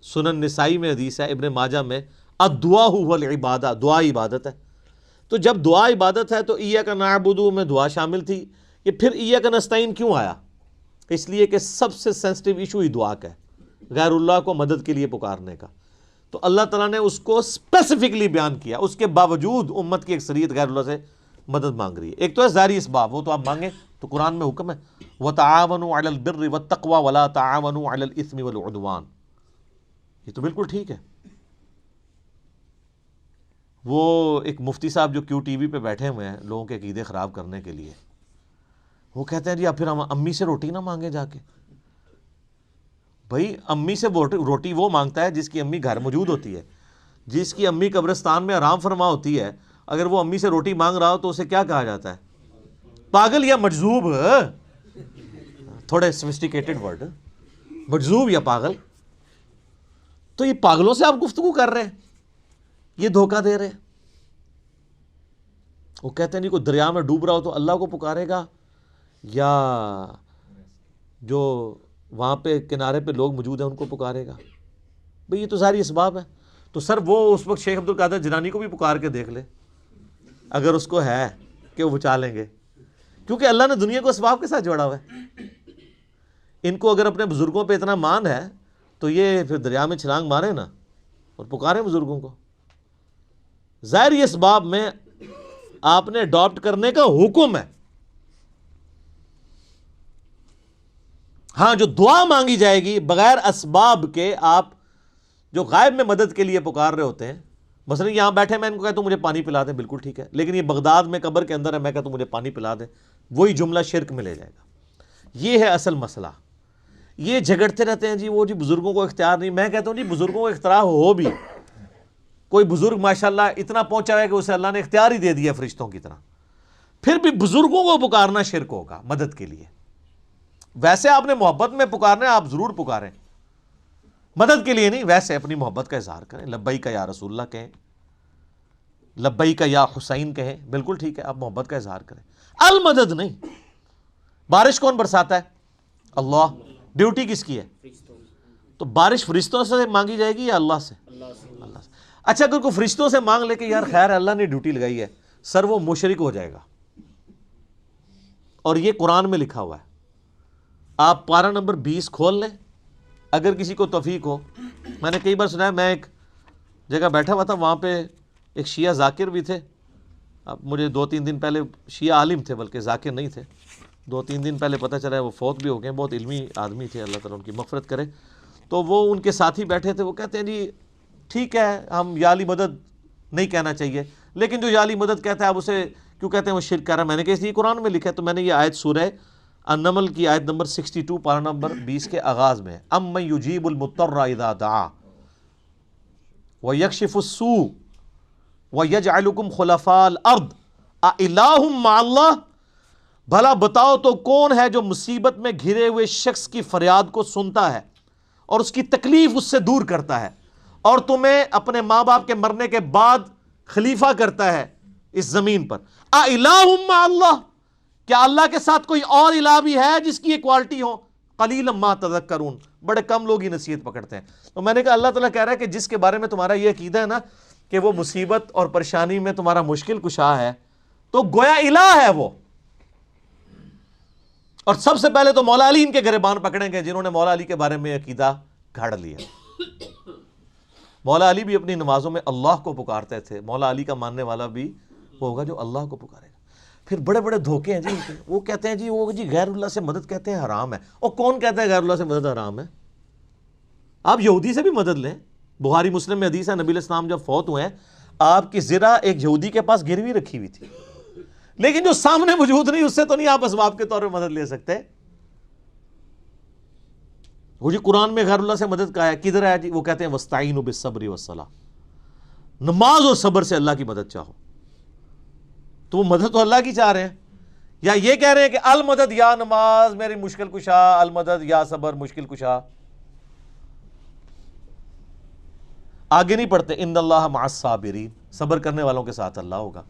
سنن نسائی میں حدیث ہے، ابن ماجہ میں الدعاء هو العبادہ، دعا عبادت ہے. تو جب دعا عبادت ہے تو ایاک نعبد میں دعا شامل تھی. یہ پھر ایاک نستعین کیوں آیا؟ اس لیے کہ سب سے سینسٹیو ایشو ہی دعا کا ہے، غیر اللہ کو مدد کے لیے پکارنے کا. تو اللہ تعالیٰ نے اس کو اسپیسیفکلی بیان کیا. اس کے باوجود امت کی اکثریت غیر اللہ سے مدد مانگ رہی ہے. ایک تو ہے ظاہری اسباب، وہ تو آپ مانگیں، تو قرآن میں حکم ہے وَتَعَاوَنُوا عَلَى الْبِرِّ وَالتَّقْوَى وَلَا تَعَاوَنُوا عَلَى الْإِثْمِ وَالْعُدْوَانِ. یہ تو بالکل ٹھیک ہے. وہ ایک مفتی صاحب جو کیو ٹی وی پہ بیٹھے ہوئے ہیں لوگوں کے عقیدے خراب کرنے کے لیے، وہ کہتے ہیں جی اب پھر ہم امی سے روٹی نہ مانگیں جا کے. بھائی امی سے روٹی وہ مانگتا ہے جس کی امی گھر موجود ہوتی ہے، جس کی امی قبرستان میں آرام فرما ہوتی ہے. اگر وہ امی سے روٹی مانگ رہا ہو تو اسے کیا کہا جاتا ہے؟ پاگل یا مجذوب. تھوڑے سوفسٹیکیٹڈ ورڈ، مجذوب یا پاگل. تو یہ پاگلوں سے آپ گفتگو کر رہے ہیں، یہ دھوکہ دے رہے ہیں. وہ کہتے ہیں جی کوئی دریا میں ڈوب رہا ہو تو اللہ کو پکارے گا یا جو وہاں پہ کنارے پہ لوگ موجود ہیں ان کو پکارے گا. بھئی یہ تو ساری اسباب ہے. تو سر وہ اس وقت شیخ عبد القادر جیلانی کو بھی پکار کے دیکھ لے اگر اس کو ہے کہ وہ بچا لیں گے، کیونکہ اللہ نے دنیا کو اسباب کے ساتھ جوڑا ہوا ہے. ان کو اگر اپنے بزرگوں پہ اتنا مان ہے تو یہ پھر دریا میں چھلانگ مارے نا اور پکاریں بزرگوں کو. ظاہری اسباب میں آپ نے اڈاپٹ کرنے کا حکم ہے. ہاں جو دعا مانگی جائے گی بغیر اسباب کے، آپ جو غائب میں مدد کے لیے پکار رہے ہوتے ہیں، مثلا یہاں بیٹھے میں ان کو کہتا ہوں مجھے پانی پلا دیں، بالکل ٹھیک ہے. لیکن یہ بغداد میں قبر کے اندر ہے، میں کہتا ہوں مجھے پانی پلا دیں، وہی جملہ شرک میں لے جائے گا. یہ ہے اصل مسئلہ. یہ جھگڑتے رہتے ہیں جی وہ جی بزرگوں کو اختیار نہیں. میں کہتا ہوں جی بزرگوں کو اختیار ہو بھی، کوئی بزرگ ماشاءاللہ اتنا پہنچا ہے کہ اسے اللہ نے اختیار ہی دے دیا فرشتوں کی طرح، پھر بھی بزرگوں کو پکارنا شرک ہوگا مدد کے لیے. ویسے آپ نے محبت میں پکارنا ہے، آپ ضرور پکاریں، مدد کے لیے نہیں. ویسے اپنی محبت کا اظہار کریں، لبیک یا رسول اللہ کہیں، لبیک یا حسین کہیں، بالکل ٹھیک ہے، آپ محبت کا اظہار کریں. المدد نہیں. بارش کون برساتا ہے؟ اللہ. ڈیوٹی کس کی ہے؟ تو بارش فرشتوں سے مانگی جائے گی یا اللہ سے؟ اللہ سے. اچھا اگر کوئی فرشتوں سے مانگ لے کہ یار خیر اللہ نے ڈیوٹی لگائی ہے، سر وہ مشرک ہو جائے گا. اور یہ قرآن میں لکھا ہوا ہے. آپ پارہ نمبر 20 کھول لیں اگر کسی کو توفیق ہو. میں نے کئی بار سنا ہے، میں ایک جگہ بیٹھا ہوا تھا، وہاں پہ ایک شیعہ ذاکر بھی تھے. اب مجھے 2-3 دن پہلے، شیعہ عالم تھے بلکہ ذاکر نہیں تھے، 2-3 دن پہلے پتہ چلا ہے وہ فوت بھی ہو گئے. بہت علمی آدمی تھے، اللہ تعالیٰ ان کی مغفرت کرے. تو وہ ان کے ساتھی بیٹھے تھے، وہ کہتے ہیں جی ٹھیک ہے ہم یا علی مدد نہیں کہنا چاہیے. لیکن جو یالی مدد کہتا ہے آپ اسے کیوں کہتے ہیں؟ وہ شرک کر رہا ہے. میں نے کہا اس لیے قرآن میں لکھا ہے. تو میں نے یہ آیت سورہ النمل کی آیت نمبر 62 پارہ نمبر 20 کے آغاز میں امن یجیب المضطر اذا دعا ویکشف السوء ویجعلکم خلفاء الارض االہ مع اللہ، بھلا بتاؤ تو کون ہے جو مصیبت میں گھرے ہوئے شخص کی فریاد کو سنتا ہے اور اس کی تکلیف اس سے دور کرتا ہے، اور تمہیں اپنے ماں باپ کے مرنے کے بعد خلیفہ کرتا ہے اس زمین پر. االہ مع اللہ، کیا اللہ کے ساتھ کوئی اور الہ بھی ہے جس کی یہ کوالٹی ہو؟ قلیلا ما تذکرون، بڑے کم لوگ ہی نصیحت پکڑتے ہیں. تو میں نے کہا اللہ تعالیٰ کہہ رہا ہے کہ جس کے بارے میں تمہارا یہ عقیدہ ہے نا کہ وہ مصیبت اور پریشانی میں تمہارا مشکل کشا ہے، تو گویا الہ ہے وہ. اور سب سے پہلے تو مولا علی ان کے گریبان پکڑیں گے جنہوں نے مولا علی کے بارے میں عقیدہ گھڑ لیا. مولا علی بھی اپنی نمازوں میں اللہ کو پکارتے تھے. مولا علی کا ماننے والا بھی وہ ہوگا جو اللہ کو پکارے گا. پھر بڑے بڑے دھوکے ہیں جی ان کے. وہ کہتے ہیں جی وہ جی غیر اللہ سے مدد کہتے ہیں حرام ہے. اور کون کہتا ہے غیر اللہ سے مدد حرام ہے؟ آپ یہودی سے بھی مدد لیں. بخاری مسلم میں حدیث ہے نبی علیہ السلام جب فوت ہوئے ہیں آپ کی زرہ ایک یہودی کے پاس گروی رکھی ہوئی تھی، لیکن جو سامنے موجود نہیں اس سے تو نہیں آپ اسباب کے طور پہ مدد لے سکتے. وہ جی قرآن میں غیر اللہ سے مدد کہا ہے، کدھر ہے جی؟ وہ کہتے ہیں وَاسْتَعِینُوا بِالصَّبْرِ وَالصَّلَاةِ، نماز اور صبر سے اللہ کی مدد چاہو. تو وہ مدد تو اللہ کی چاہ رہے ہیں، یا یہ کہہ رہے ہیں کہ المدد یا نماز میری مشکل کشا، المدد یا صبر مشکل کشا. آگے نہیں پڑھتے ان اللہ مع الصابرین، صبر کرنے والوں کے ساتھ اللہ ہوگا.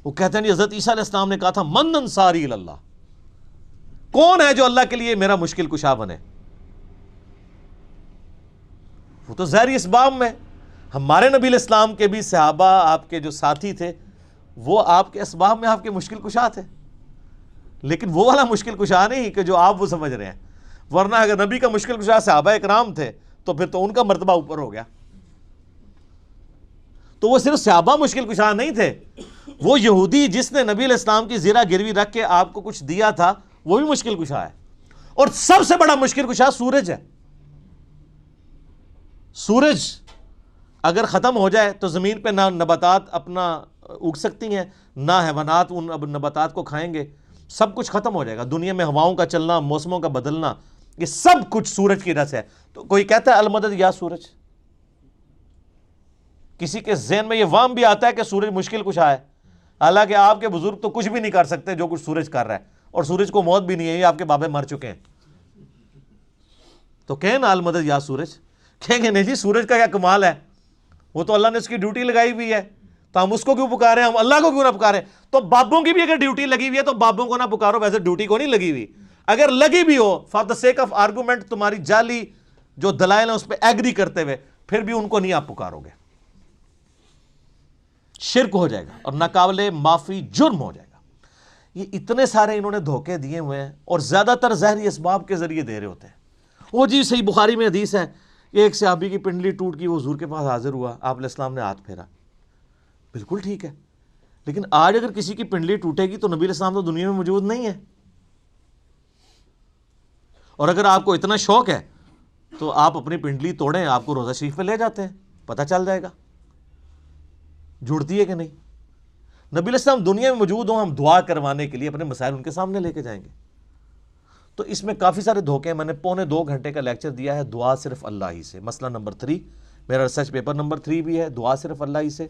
وہ کہتے ہیں جی حضرت عیسیٰ علیہ السلام نے کہا تھا من انصاری اللہ، کون ہے جو اللہ کے لیے میرا مشکل کشا بنے؟ وہ تو ظاہری اسباب میں. ہمارے نبی علیہ السلام کے بھی صحابہ آپ کے جو ساتھی تھے وہ آپ کے اسباب میں آپ کے مشکل کشا تھے، لیکن وہ والا مشکل کشا نہیں کہ جو آپ وہ سمجھ رہے ہیں. ورنہ اگر نبی کا مشکل کشا صحابہ اکرام تھے تو پھر تو ان کا مرتبہ اوپر ہو گیا. تو وہ صرف صحابہ مشکل کشا نہیں تھے، وہ یہودی جس نے نبی علیہ السلام کی زرہ گروی رکھ کے آپ کو کچھ دیا تھا وہ بھی مشکل کشا ہے. اور سب سے بڑا مشکل کشا سورج ہے. سورج اگر ختم ہو جائے تو زمین پہ نہ نباتات اپنا اگ سکتی ہیں، نہ حیوانات ان نباتات کو کھائیں گے. سب کچھ ختم ہو جائے گا. دنیا میں ہواؤں کا چلنا، موسموں کا بدلنا، یہ سب کچھ سورج کی وجہ سے ہے. تو کوئی کہتا ہے المدد یا سورج، کسی کے ذہن میں یہ وہم بھی آتا ہے کہ سورج مشکل کشا ہے، حالانکہ آپ کے بزرگ تو کچھ بھی نہیں کر سکتے جو کچھ سورج کر رہا ہے، اور سورج کو موت بھی نہیں ہے، یہ آپ کے بابے مر چکے ہیں. تو کہیں نا المدد یا سورج، کہیں گے نہیں جی سورج کا کیا کمال ہے، وہ تو اللہ نے اس کی ڈیوٹی لگائی ہوئی ہے، تو ہم اس کو کیوں پکارے، ہم اللہ کو کیوں نہ پکارے؟ تو بابوں کی بھی اگر ڈیوٹی لگی ہوئی ہے تو بابوں کو نہ پکارو. ویسے ڈیوٹی کو نہیں لگی ہوئی، اگر لگی بھی ہو for the sake of argument, تمہاری جعلی جو دلائل ہیں اس پہ ایگری کرتے ہوئے، پھر بھی ان کو نہیں آپ پکارو گے. شرک ہو جائے گا اور ناقابل معافی جرم ہو جائے گا. یہ اتنے سارے انہوں نے دھوکے دیے ہوئے ہیں، اور زیادہ تر ظاہری اسباب کے ذریعے دے رہے ہوتے ہیں. وہ جی صحیح بخاری میں حدیث ہے، ایک صحابی کی پنڈلی ٹوٹ گئی، وہ حضور کے پاس حاضر ہوا، آپ علیہ السلام نے ہاتھ پھیرا. بالکل ٹھیک ہے، لیکن آج اگر کسی کی پنڈلی ٹوٹے گی تو نبی علیہ السلام تو دنیا میں موجود نہیں ہے. اور اگر آپ کو اتنا شوق ہے تو آپ اپنی پنڈلی توڑیں، آپ کو روضہ شریف پہ لے جاتے ہیں، پتہ چل جائے گا جڑتی ہے کہ نہیں. نبی علیہ السلام دنیا میں موجود ہوں، ہم دعا کروانے کے لیے اپنے مسائل ان کے سامنے لے کے جائیں گے. تو اس میں کافی سارے دھوکے ہیں. میں نے 2.25 گھنٹے کا لیکچر دیا ہے دعا صرف اللہ ہی سے. مسئلہ نمبر 3 میرا ریسرچ پیپر نمبر 3 بھی ہے، دعا صرف اللہ ہی سے،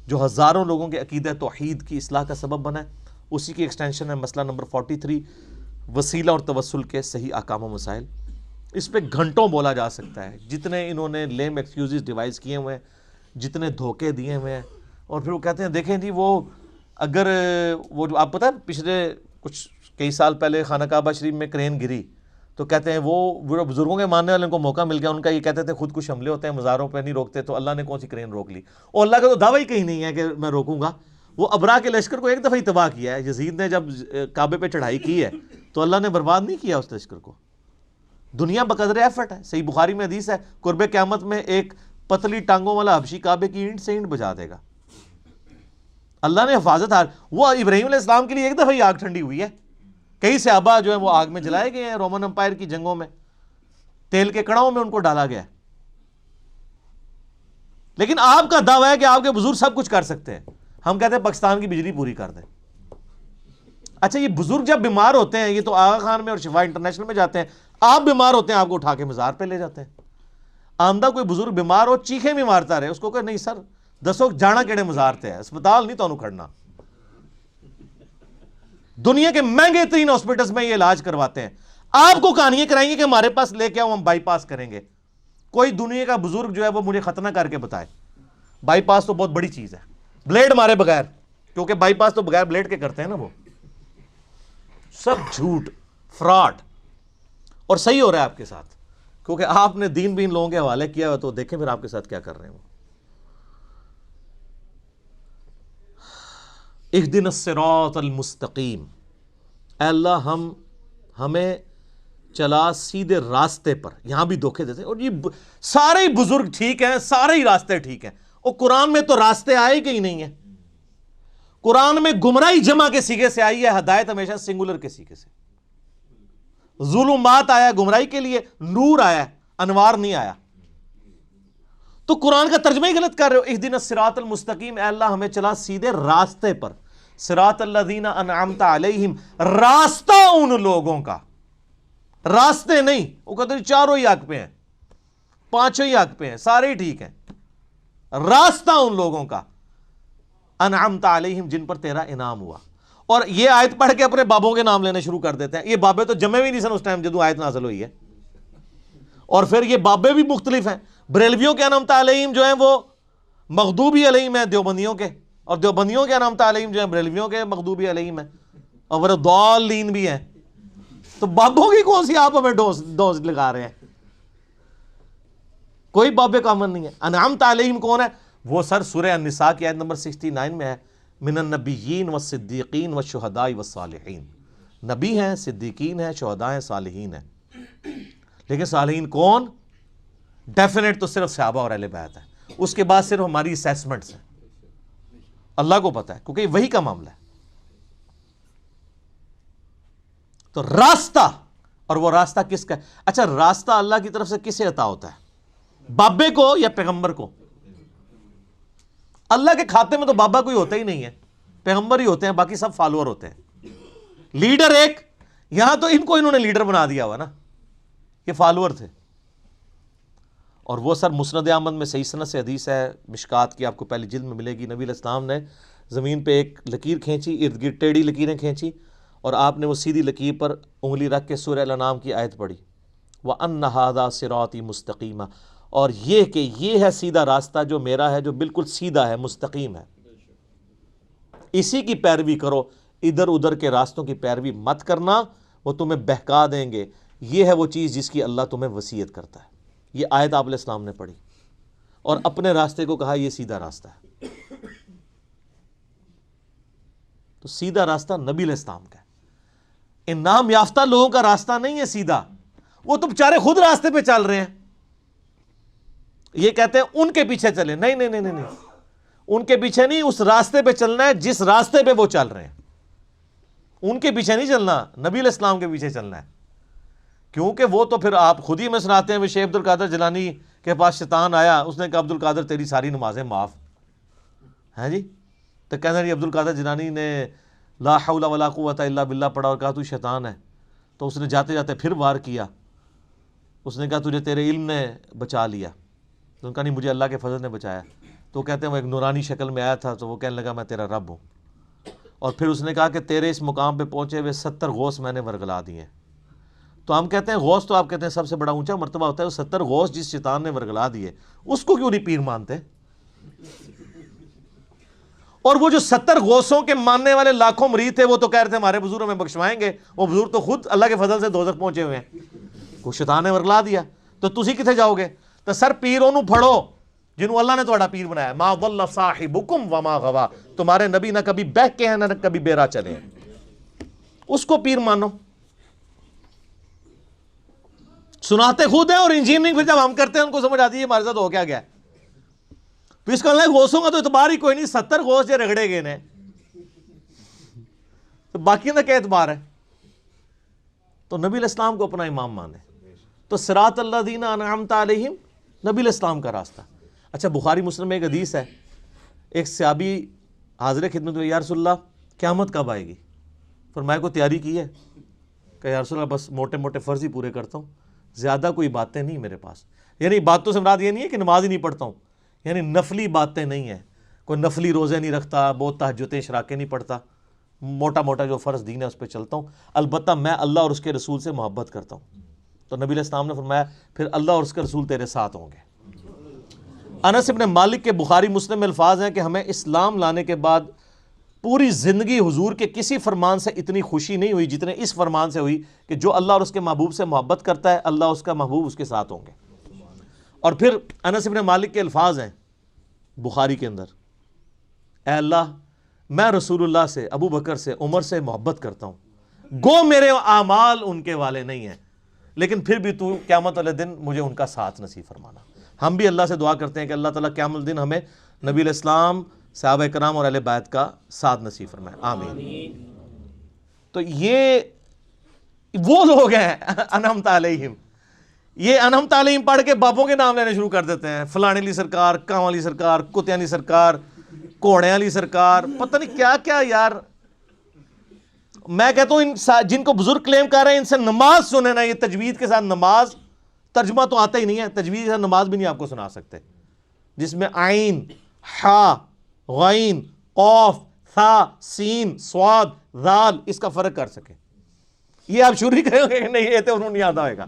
جو ہزاروں لوگوں کے عقیدہ توحید کی اصلاح کا سبب بنا ہے. اسی کی ایکسٹینشن ہے مسئلہ نمبر 43 وسیلہ اور توسل کے صحیح احکام و مسائل. اس پہ گھنٹوں بولا جا سکتا ہے، جتنے انہوں نے لیم ایکسکیوزز ڈیوائز کیے ہوئے ہیں، جتنے دھوکے دیے ہوئے ہیں. اور پھر وہ کہتے ہیں دیکھیں جی وہ اگر وہ جو آپ پتہ ہے پچھلے کچھ کئی سال پہلے خانہ کعبہ شریف میں کرین گری، تو کہتے ہیں وہ بزرگوں کے ماننے والوں کو موقع مل گیا، ان کا یہ کہتے تھے خود کچھ حملے ہوتے ہیں مزاروں پہ نہیں روکتے، تو اللہ نے کون سی کرین روک لی. اور اللہ کا تو دعویٰ ہی کہیں نہیں ہے کہ میں روکوں گا. وہ ابرا کے لشکر کو ایک دفعہ ہی تباہ کیا ہے. یزید نے جب کعبے پہ چڑھائی کی ہے تو اللہ نے برباد نہیں کیا اس لشکر کو. دنیا بقدر ایفرٹ ہے. صحیح بخاری میں حدیث ہے قرب قیامت میں ایک پتلی ٹانگوں والا حبشی کعبے کی اینٹ سے اینٹ بجا دے گا. اللہ نے حفاظت وہ ابراہیم علیہ السلام کے لیے ایک دفعہ ہی آگ ٹھنڈی ہوئی ہے. کئی صحابہ جو ہیں وہ آگ میں جلائے گئے ہیں، رومن امپائر کی جنگوں میں تیل کے کڑاؤں میں ان کو ڈالا گیا. لیکن آپ کا دعویٰ ہے کہ آپ کے بزرگ سب کچھ کر سکتے ہیں. ہم کہتے ہیں پاکستان کی بجلی پوری کر دیں. اچھا یہ بزرگ جب بیمار ہوتے ہیں، یہ تو آغا خان میں اور شفا انٹرنیشنل میں جاتے ہیں، آپ بیمار ہوتے ہیں آپ کو اٹھا کے مزار پہ لے جاتے ہیں. آمدہ کوئی بزرگ بیمار ہو چیخیں بھی مارتا رہے، اس کو کہ نہیں سر دسو جانا کیڑے مزار تے ہے، اسپتال نہیں تو کھڑنا. دنیا کے مہنگے ترین ہاسپٹلز میں یہ علاج کرواتے ہیں. آپ کو کہانیاں کرائیں گے کہ ہمارے پاس لے کے آؤ ہم بائی پاس کریں گے. کوئی دنیا کا بزرگ جو ہے وہ مجھے ختنہ کر کے بتائے. بائی پاس تو بہت بڑی چیز ہے، بلیڈ مارے بغیر، کیونکہ بائی پاس تو بغیر بلیڈ کے کرتے ہیں نا. وہ سب جھوٹ فراڈ. اور صحیح ہو رہا ہے آپ کے ساتھ، کیونکہ آپ نے دین بین لوگوں کے حوالے کیا ہوا. تو دیکھیں پھر آپ کے ساتھ کیا کر رہے ہیں وہ. اہدنا الصراط المستقیم، اے اللہ ہمیں چلا سیدھے راستے پر. یہاں بھی دھوکے دیتے ہیں. اور یہ سارے ہی بزرگ ٹھیک ہیں، سارے ہی راستے ٹھیک ہیں. اور قرآن میں تو راستے آئے کہ ہی نہیں ہیں. قرآن میں گمراہی جمع کے سیغے سے آئی ہے، ہدایت ہمیشہ سنگولر کے سیغے سے. ظلمات آیا گمراہی کے لیے، نور آیا، انوار نہیں آیا. تو قرآن کا ترجمہ ہی غلط کر رہے ہو. اہدنا الصراط المستقیم، اے اللہ ہمیں چلا سیدھے راستے پر. صراط الذین انعمت علیہم، راستہ ان لوگوں کا، راستے نہیں. وہ کہتے ہیں چاروں ہی حق پہ ہیں، پانچوں ہی حق پہ ہیں، سارے ہی ٹھیک ہیں. راستہ ان لوگوں کا انعمت علیہم، جن پر تیرا انعام ہوا. اور یہ آیت پڑھ کے اپنے بابوں کے نام لینے شروع کر دیتے ہیں. یہ بابے تو جمے بھی نہیں سن اس ٹائم جدو آیت نازل ہوئی ہے. اور پھر یہ بابے بھی مختلف ہیں. بریلویوں کے انعمت علیہم جو ہیں وہ مغضوبی علیہم ہیں دیوبندیوں کے، اور دیوبندیوں کے انعمت علیہم جو ہیں بریلویوں کے مغضوبی علیہم ہیں، اور وہ ضالین بھی ہیں. تو بابوں کی کون سی آپ ہمیں ڈوز لگا رہے ہیں؟ کوئی بابے کا امن نہیں ہے. انعمت علیہم کون ہے؟ وہ سر سورہ النساء کی آیت نمبر 69 میں ہے، من النبیین والصدیقین والشہداء والصالحین. نبی ہیں، صدیقین ہیں، شہداء ہیں، صالحین ہیں. لیکن صالحین کون؟ ڈیفینیٹ تو صرف صحابہ اور اہل بیت ہے. اس کے بعد صرف ہماری اسیسمنٹس ہیں. اللہ کو پتہ ہے کیونکہ یہ وہی کا معاملہ ہے. تو راستہ، اور وہ راستہ کس کا ہے؟ اچھا راستہ اللہ کی طرف سے کسے عطا ہوتا ہے؟ بابے کو یا پیغمبر کو؟ اللہ کے کھاتے میں تو بابا کوئی ہوتا ہی نہیں ہے، پیغمبر ہی ہوتے ہیں، باقی سب فالوور ہوتے ہیں. لیڈر ایک، یہاں تو ان کو انہوں نے لیڈر بنا دیا ہوا نا، یہ فالوور تھے. اور وہ سر مسند احمد میں صحیح سند سے حدیث ہے، مشکات کی آپ کو پہلی جلد میں ملے گی. نبی علیہ السلام نے زمین پہ ایک لکیر کھینچی، ارد گرد ٹیڑھی لکیریں کھینچی، اور آپ نے وہ سیدھی لکیر پر انگلی رکھ کے سورہ الانعام کی آیت پڑھی، وَأَنَّ هَذَا صِرَاطِي مُسْتَقِيمًا، اور یہ کہ یہ ہے سیدھا راستہ جو میرا ہے، جو بالکل سیدھا ہے، مستقیم ہے. اسی کی پیروی کرو، ادھر ادھر کے راستوں کی پیروی مت کرنا، وہ تمہیں بہکا دیں گے. یہ ہے وہ چیز جس کی اللہ تمہیں وصیت کرتا ہے. یہ آیت آپ علیہ السلام نے پڑھی اور اپنے راستے کو کہا یہ سیدھا راستہ ہے. تو سیدھا راستہ نبی علیہ السلام کا ہے. ان نام یافتہ لوگوں کا راستہ نہیں ہے سیدھا. وہ تو بیچارے خود راستے پہ چل رہے ہیں. یہ کہتے ہیں ان کے پیچھے چلے. نہیں نہیں نہیں نہیں، ان کے پیچھے نہیں، اس راستے پہ چلنا ہے جس راستے پہ وہ چل رہے ہیں. ان کے پیچھے نہیں چلنا، نبی علیہ السلام کے پیچھے چلنا ہے. کیونکہ وہ تو پھر آپ خود ہی میں سناتے ہیں، شیخ عبد القادر جیلانی کے پاس شیطان آیا، اس نے کہا عبد القادر تیری ساری نمازیں معاف ہیں جی. تو کہنا جی عبد القادر جیلانی نے لا حول ولا قوت الا باللہ پڑھا اور کہا تو شیطان ہے. تو اس نے جاتے جاتے پھر وار کیا. اس نے کہا تجھے تیرے علم نے بچا لیا. تو ان کا نہیں، مجھے اللہ کے فضل نے بچایا. تو کہتے ہیں وہ ایک نورانی شکل میں آیا تھا، تو وہ کہنے لگا میں تیرا رب ہوں. اور پھر اس نے کہا کہ تیرے اس مقام پہ پہنچے ہوئے 70 غوث میں نے ورگلا دیے. تو ہم کہتے ہیں غوث تو آپ کہتے ہیں سب سے بڑا اونچا مرتبہ ہوتا ہے. وہ 70 غوث جس شیطان نے ورگلا دیے اس کو کیوں نہیں پیر مانتے؟ اور وہ جو 70 غوثوں کے ماننے والے لاکھوں مرید تھے، وہ تو کہہ رہے تھے ہمارے بزرگ ہمیں بخشوائیں گے. وہ بزرگ تو خود اللہ کے فضل سے دوزخ پہنچے ہوئے ہیں. وہ شیطان نے ورگلا دیا. تو تسی کتنے جاؤ گے؟ تو سر پیر انہوں پڑھو جنہوں اللہ نے تھوڑا پیر بنایا. ما ضل صاحبکم وما غوا، تمہارے نبی نہ کبھی بہک کے ہیں نہ کبھی بیرا چلے ہیں. اس کو پیر مانو. سناتے خود ہیں اور انجینئرنگ پھر جب ہم کرتے ہیں ان کو سمجھ آتی ہے ہمارے ساتھ ہو کیا گیا. پھر اس کا اللہ غوثوں کا تو اعتبار ہی کوئی نہیں. 70 غوث جو رگڑے گئے نے تو باقی کا کیا اعتبار ہے؟ تو نبی علیہ السلام کو اپنا امام مانے. تو صراط الذین انعمت علیہم نبی علیہ السلام کا راستہ. اچھا بخاری مسلم میں ایک حدیث ہے، ایک صحابی حاضر خدمت میں، یا رسول اللہ قیامت کب آئے گی؟ فرمایا کو تیاری کی ہے؟ کہ یا رسول اللہ بس موٹے موٹے فرض ہی پورے کرتا ہوں، زیادہ کوئی باتیں نہیں میرے پاس. یعنی باتوں سے مراد یہ نہیں ہے کہ نماز ہی نہیں پڑھتا ہوں، یعنی نفلی باتیں نہیں ہیں، کوئی نفلی روزے نہیں رکھتا، بہت تہجدیں اشراقیں نہیں پڑھتا، موٹا موٹا جو فرض دین ہے اس پہ چلتا ہوں. البتہ میں اللہ اور اس کے رسول سے محبت کرتا ہوں. تو نبی علیہ السلام نے فرمایا پھر اللہ اور اس کے رسول تیرے ساتھ ہوں گے. انس بن مالک کے بخاری مسلم میں الفاظ ہیں کہ ہمیں اسلام لانے کے بعد پوری زندگی حضور کے کسی فرمان سے اتنی خوشی نہیں ہوئی جتنے اس فرمان سے ہوئی کہ جو اللہ اور اس کے محبوب سے محبت کرتا ہے اللہ اس کا محبوب اس کے ساتھ ہوں گے. اور پھر انس بن مالک کے الفاظ ہیں بخاری کے اندر، اے اللہ میں رسول اللہ سے، ابو بکر سے، عمر سے محبت کرتا ہوں، گو میرے اعمال ان کے والے نہیں ہیں، لیکن پھر بھی تو قیامت والے دن مجھے ان کا ساتھ نصیب فرمانا. ہم بھی اللہ سے دعا کرتے ہیں کہ اللہ تعالیٰ قیامت الدن ہمیں نبی علیہ السلام، صحابہ کرام اور اہل بیت کا ساتھ نصیب فرمائے، آمین. تو یہ وہ لوگ ہیں انعمت علیہم، یہ انعمت علیہم پڑھ کے باپوں کے نام لینے شروع کر دیتے ہیں، فلانے علی سرکار، کاں علی سرکار، کتیاں علی سرکار، کوڑے علی سرکار، پتہ نہیں کیا کیا. یار میں کہتا ہوں ان جن کو بزرگ کلیم کر رہے ہیں ان سے نماز سنیں نا، یہ تجوید کے ساتھ نماز، ترجمہ تو آتا ہی نہیں ہے، تجوید کے ساتھ نماز بھی نہیں آپ کو سنا سکتے، جس میں عین، حا، غین، قوف، ثا، سین، صاد، ذال اس کا فرق کر سکیں. یہ آپ شروع ہی کریں گے کہ نہیں یہ تو انہوں نہیں یاد آئے گا،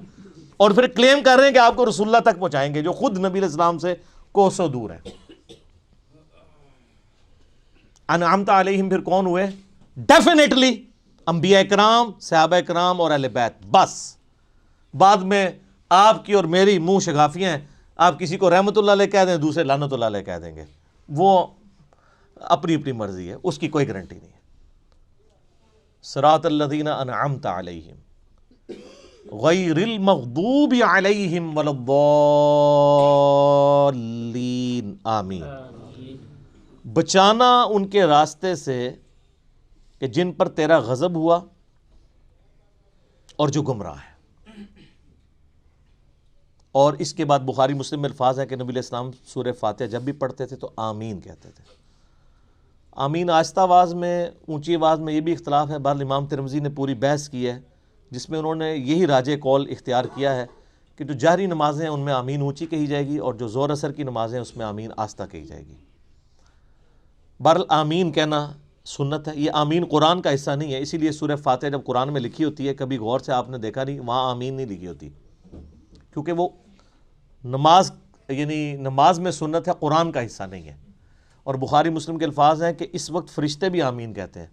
اور پھر کلیم کر رہے ہیں کہ آپ کو رسول اللہ تک پہنچائیں گے جو خود نبی علیہ السلام سے کوسوں دور ہیں. انعمت علیہم پھر کون ہوئے؟ ڈیفینیٹلی انبیاء کرام، صحابہ کرام اور اہل بیت. بس بعد میں آپ کی اور میری منہ شگافیاں ہیں، آپ کسی کو رحمت اللہ علیہ کہہ دیں، دوسرے لعنت اللہ علیہ کہہ دیں گے، وہ اپنی اپنی مرضی ہے، اس کی کوئی گارنٹی نہیں ہے. صراط الذین انعمت علیہم غیر المغضوب علیہم ولا الضالین، آمین. بچانا ان کے راستے سے کہ جن پر تیرا غضب ہوا اور جو گمراہ ہے. اور اس کے بعد بخاری مسلم میں الفاظ ہیں کہ نبی علیہ السلام سورہ فاتحہ جب بھی پڑھتے تھے تو آمین کہتے تھے. آمین آہستہ آواز میں، اونچی آواز میں، یہ بھی اختلاف ہے. بہرحال امام ترمذی نے پوری بحث کی ہے جس میں انہوں نے یہی راجع قول اختیار کیا ہے کہ جو جہری نمازیں ہیں ان میں آمین اونچی کہی جائے گی، اور جو زور اثر کی نمازیں ہیں اس میں آمین آہستہ کہی جائے گی. بہرحال آمین کہنا سنت ہے. یہ آمین قرآن کا حصہ نہیں ہے، اسی لیے سورہ فاتحہ جب قرآن میں لکھی ہوتی ہے کبھی غور سے آپ نے دیکھا نہیں وہاں آمین نہیں لکھی ہوتی، کیونکہ وہ نماز یعنی نماز میں سنت ہے، قرآن کا حصہ نہیں ہے. اور بخاری مسلم کے الفاظ ہیں کہ اس وقت فرشتے بھی آمین کہتے ہیں،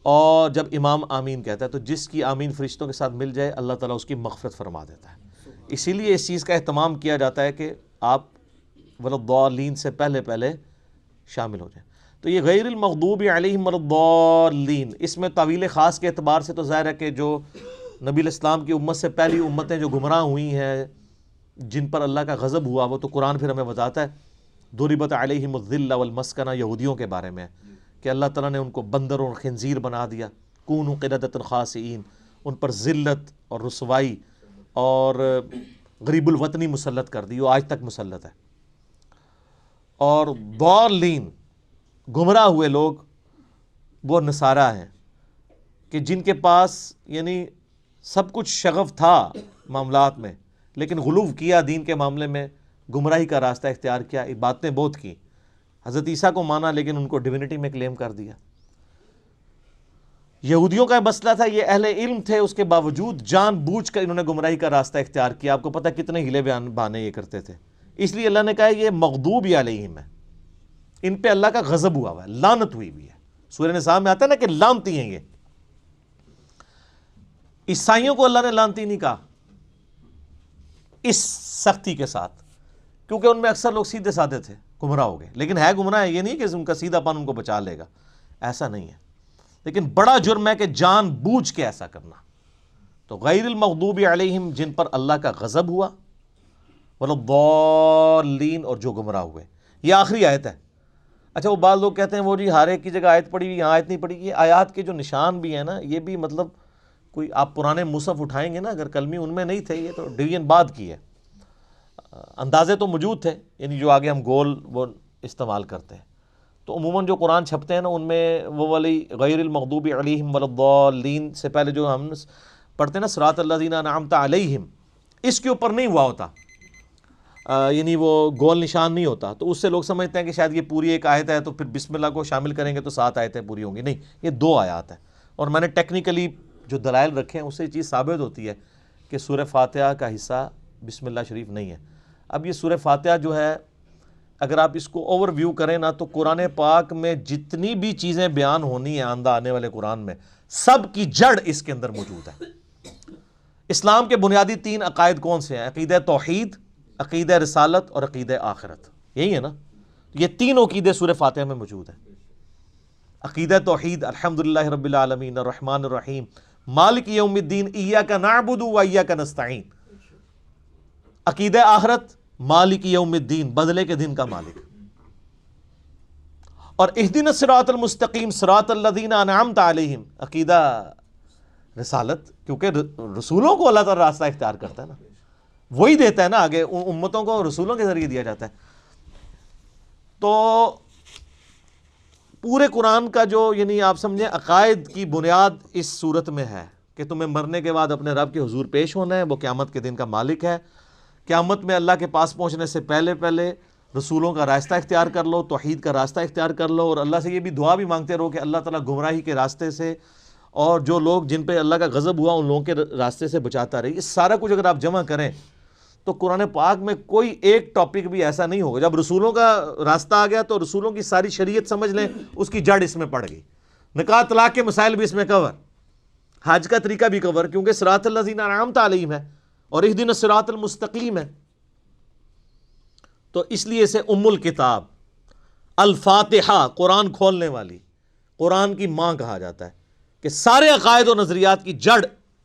اور جب امام آمین کہتا ہے تو جس کی آمین فرشتوں کے ساتھ مل جائے اللہ تعالیٰ اس کی مغفرت فرما دیتا ہے. اسی لیے اس چیز کا اہتمام کیا جاتا ہے کہ آپ ولضالین سے پہلے پہلے شامل ہو جائیں. تو یہ غیر المغضوب علیہم ولضالین، اس میں طویل خاص کے اعتبار سے تو ظاہر ہے کہ جو نبی علیہ السلام کی امت سے پہلی امتیں جو گمراہ ہوئی ہیں، جن پر اللہ کا غضب ہوا، وہ تو قرآن پھر ہمیں بتاتا ہے. ضربت علیہم الذلہ والمسکنہ یہودیوں کے بارے میں کہ اللہ تعالیٰ نے ان کو بندر اور خنزیر بنا دیا، کونوا قردۃ خاسئین، ان پر ذلت اور رسوائی اور غریب الوطنی مسلط کر دی، وہ آج تک مسلط ہے. اور ضالین گمراہ ہوئے لوگ وہ نصارہ ہیں کہ جن کے پاس یعنی سب کچھ شغف تھا معاملات میں، لیکن غلو کیا دین کے معاملے میں، گمراہی کا راستہ اختیار کیا، باتیں بہت کی، حضرت عیسیٰ کو مانا لیکن ان کو ڈیونٹی میں کلیم کر دیا. یہودیوں کا مسئلہ تھا، یہ اہل علم تھے، اس کے باوجود جان بوجھ کر انہوں نے گمراہی کا راستہ اختیار کیا. آپ کو پتہ کتنے ہیلے بہانے یہ کرتے تھے. اس لیے اللہ نے کہا یہ مغضوب علیہم ہے، ان پہ اللہ کا غضب ہوا ہے، لعنت ہوئی بھی ہے. سورہ نساء میں آتا ہے نا کہ لعنتی ہیں یہ. عیسائیوں کو اللہ نے لعنتی نہیں کہا اس سختی کے ساتھ، کیونکہ ان میں اکثر لوگ سیدھے سادے تھے، گمراہ ہو گئے. لیکن ہے گمراہ ہے، یہ نہیں کہ ان کا سیدھا پن ان کو بچا لے گا، ایسا نہیں ہے. لیکن بڑا جرم ہے کہ جان بوجھ کے ایسا کرنا. تو غیر المغضوب علیہم جن پر اللہ کا غضب ہوا، والضالین اور جو گمراہ ہوئے. یہ آخری آیت ہے. اچھا وہ بعض لوگ کہتے ہیں وہ جی ہر ایک کی جگہ آیت پڑھی ہوئی، یہاں آیت نہیں پڑھی. یہ آیات کے جو نشان بھی ہیں نا، یہ بھی مطلب کوئی آپ پرانے مصحف اٹھائیں گے نا، اگر کلمی ان میں نہیں تھے، یہ تو ڈویژن بعد کی ہے. اندازے تو موجود تھے، یعنی جو آگے ہم گول وہ استعمال کرتے ہیں، تو عموماً جو قرآن چھپتے ہیں نا ان میں وہ والی غیر المغضوب علیہم ولا الضالین سے پہلے جو ہم پڑھتے ہیں نا صراط الذین انعمت علیہم، اس کے اوپر نہیں ہوا ہوتا، یعنی وہ گول نشان نہیں ہوتا، تو اس سے لوگ سمجھتے ہیں کہ شاید یہ پوری ایک آیت ہے تو پھر بسم اللہ کو شامل کریں گے تو 7 آیتیں پوری ہوں گی. نہیں، یہ 2 آیات ہیں. اور میں نے ٹیکنیکلی جو دلائل رکھے ہیں اس سے یہ چیز ثابت ہوتی ہے کہ سورہ فاتحہ کا حصہ بسم اللہ شریف نہیں ہے. اب یہ سورہ فاتحہ جو ہے اگر آپ اس کو اوور ویو کریں نا تو قرآن پاک میں جتنی بھی چیزیں بیان ہونی ہیں آئندہ آنے والے قرآن میں، سب کی جڑ اس کے اندر موجود ہے. اسلام کے بنیادی 3 عقائد کون سے ہیں؟ عقیدہ توحید، عقیدہ رسالت اور عقیدہ آخرت. یہی ہے نا، یہ 3 عقیدے سورہ فاتحہ میں موجود ہیں. عقیدہ توحید الحمدللہ رب العالمین الرحمن الرحیم مالک یوم الدین ایاک نعبد و ایاک نستعین. عقیدہ آخرت مالک یوم الدین، بدلے کے دن کا مالک. اور اہدنا الصراط المستقیم صراط الذین انعمت علیہم عقیدہ رسالت، کیونکہ رسولوں کو اللہ تعالی راستہ اختیار کرتا ہے نا، وہی دیتا ہے نا آگے، امتوں کو رسولوں کے ذریعے دیا جاتا ہے. تو پورے قرآن کا جو یعنی آپ سمجھیں عقائد کی بنیاد اس صورت میں ہے کہ تمہیں مرنے کے بعد اپنے رب کے حضور پیش ہونا ہے، وہ قیامت کے دن کا مالک ہے. قیامت میں اللہ کے پاس پہنچنے سے پہلے پہلے رسولوں کا راستہ اختیار کر لو، توحید کا راستہ اختیار کر لو، اور اللہ سے یہ بھی دعا بھی مانگتے رہو کہ اللہ تعالیٰ گمراہی کے راستے سے اور جو لوگ جن پہ اللہ کا غضب ہوا ان لوگوں کے راستے سے بچاتا رہے. یہ سارا کچھ اگر آپ جمع کریں تو قرآن پاک میں کوئی ایک ٹاپک بھی ایسا نہیں ہوگا. جب رسولوں کا راستہ آ گیا تو رسولوں کی ساری شریعت سمجھ لیں، اس کی جڑ اس میں پڑ گئی. نکاح طلاق کے مسائل بھی اس میں کور، حج کا طریقہ بھی کور، کیونکہ صراط الذین انعمت علیہم ہے اور اہدنا الصراط المستقیم ہے. تو اس لیے اسے ام الکتاب الفاتحہ، قرآن کھولنے والی، قرآن کی ماں کہا جاتا ہے کہ سارے عقائد و نظریات کی جڑ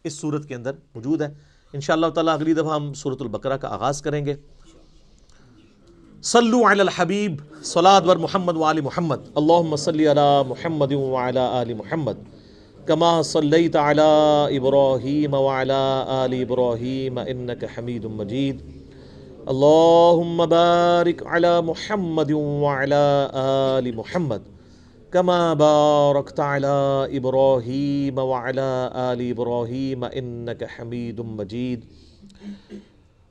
اس صورت کے اندر موجود ہے. انشاءاللہ تعالیٰ اگلی دفعہ ہم سورۃ البقرہ کا آغاز کریں گے. صلو علی الحبیب صلاۃ ور محمد وآل محمد. اللہم صلی علی محمد وعلی آل محمد کما صلیت علی ابراہیم وعلی آل ابراہیم انک حمید مجید. اللہم بارک علی محمد وعلی آل محمد کما بارکت علی ابراہیم وعلی آل ابراہیم انک حمید مجید.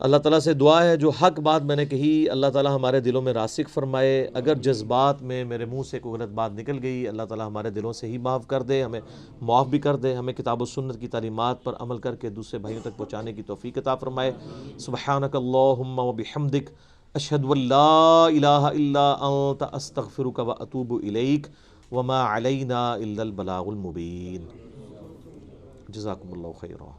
اللہ تعالیٰ سے دعا ہے جو حق بات میں نے کہی اللہ تعالیٰ ہمارے دلوں میں راسخ فرمائے. اگر جذبات میں میرے منہ سے کوئی غلط بات نکل گئی اللہ تعالیٰ ہمارے دلوں سے ہی معاف کر دے، ہمیں معاف بھی کر دے، ہمیں کتاب و سنت کی تعلیمات پر عمل کر کے دوسرے بھائیوں تک پہنچانے کی توفیق عطا فرمائے. سبحانک اللہم و بحمدک اشہد ان لا الہ الا انت استغفرک و اتوب الیک وما علینا الا البلاغ المبین. جزاکم اللہ خیرا.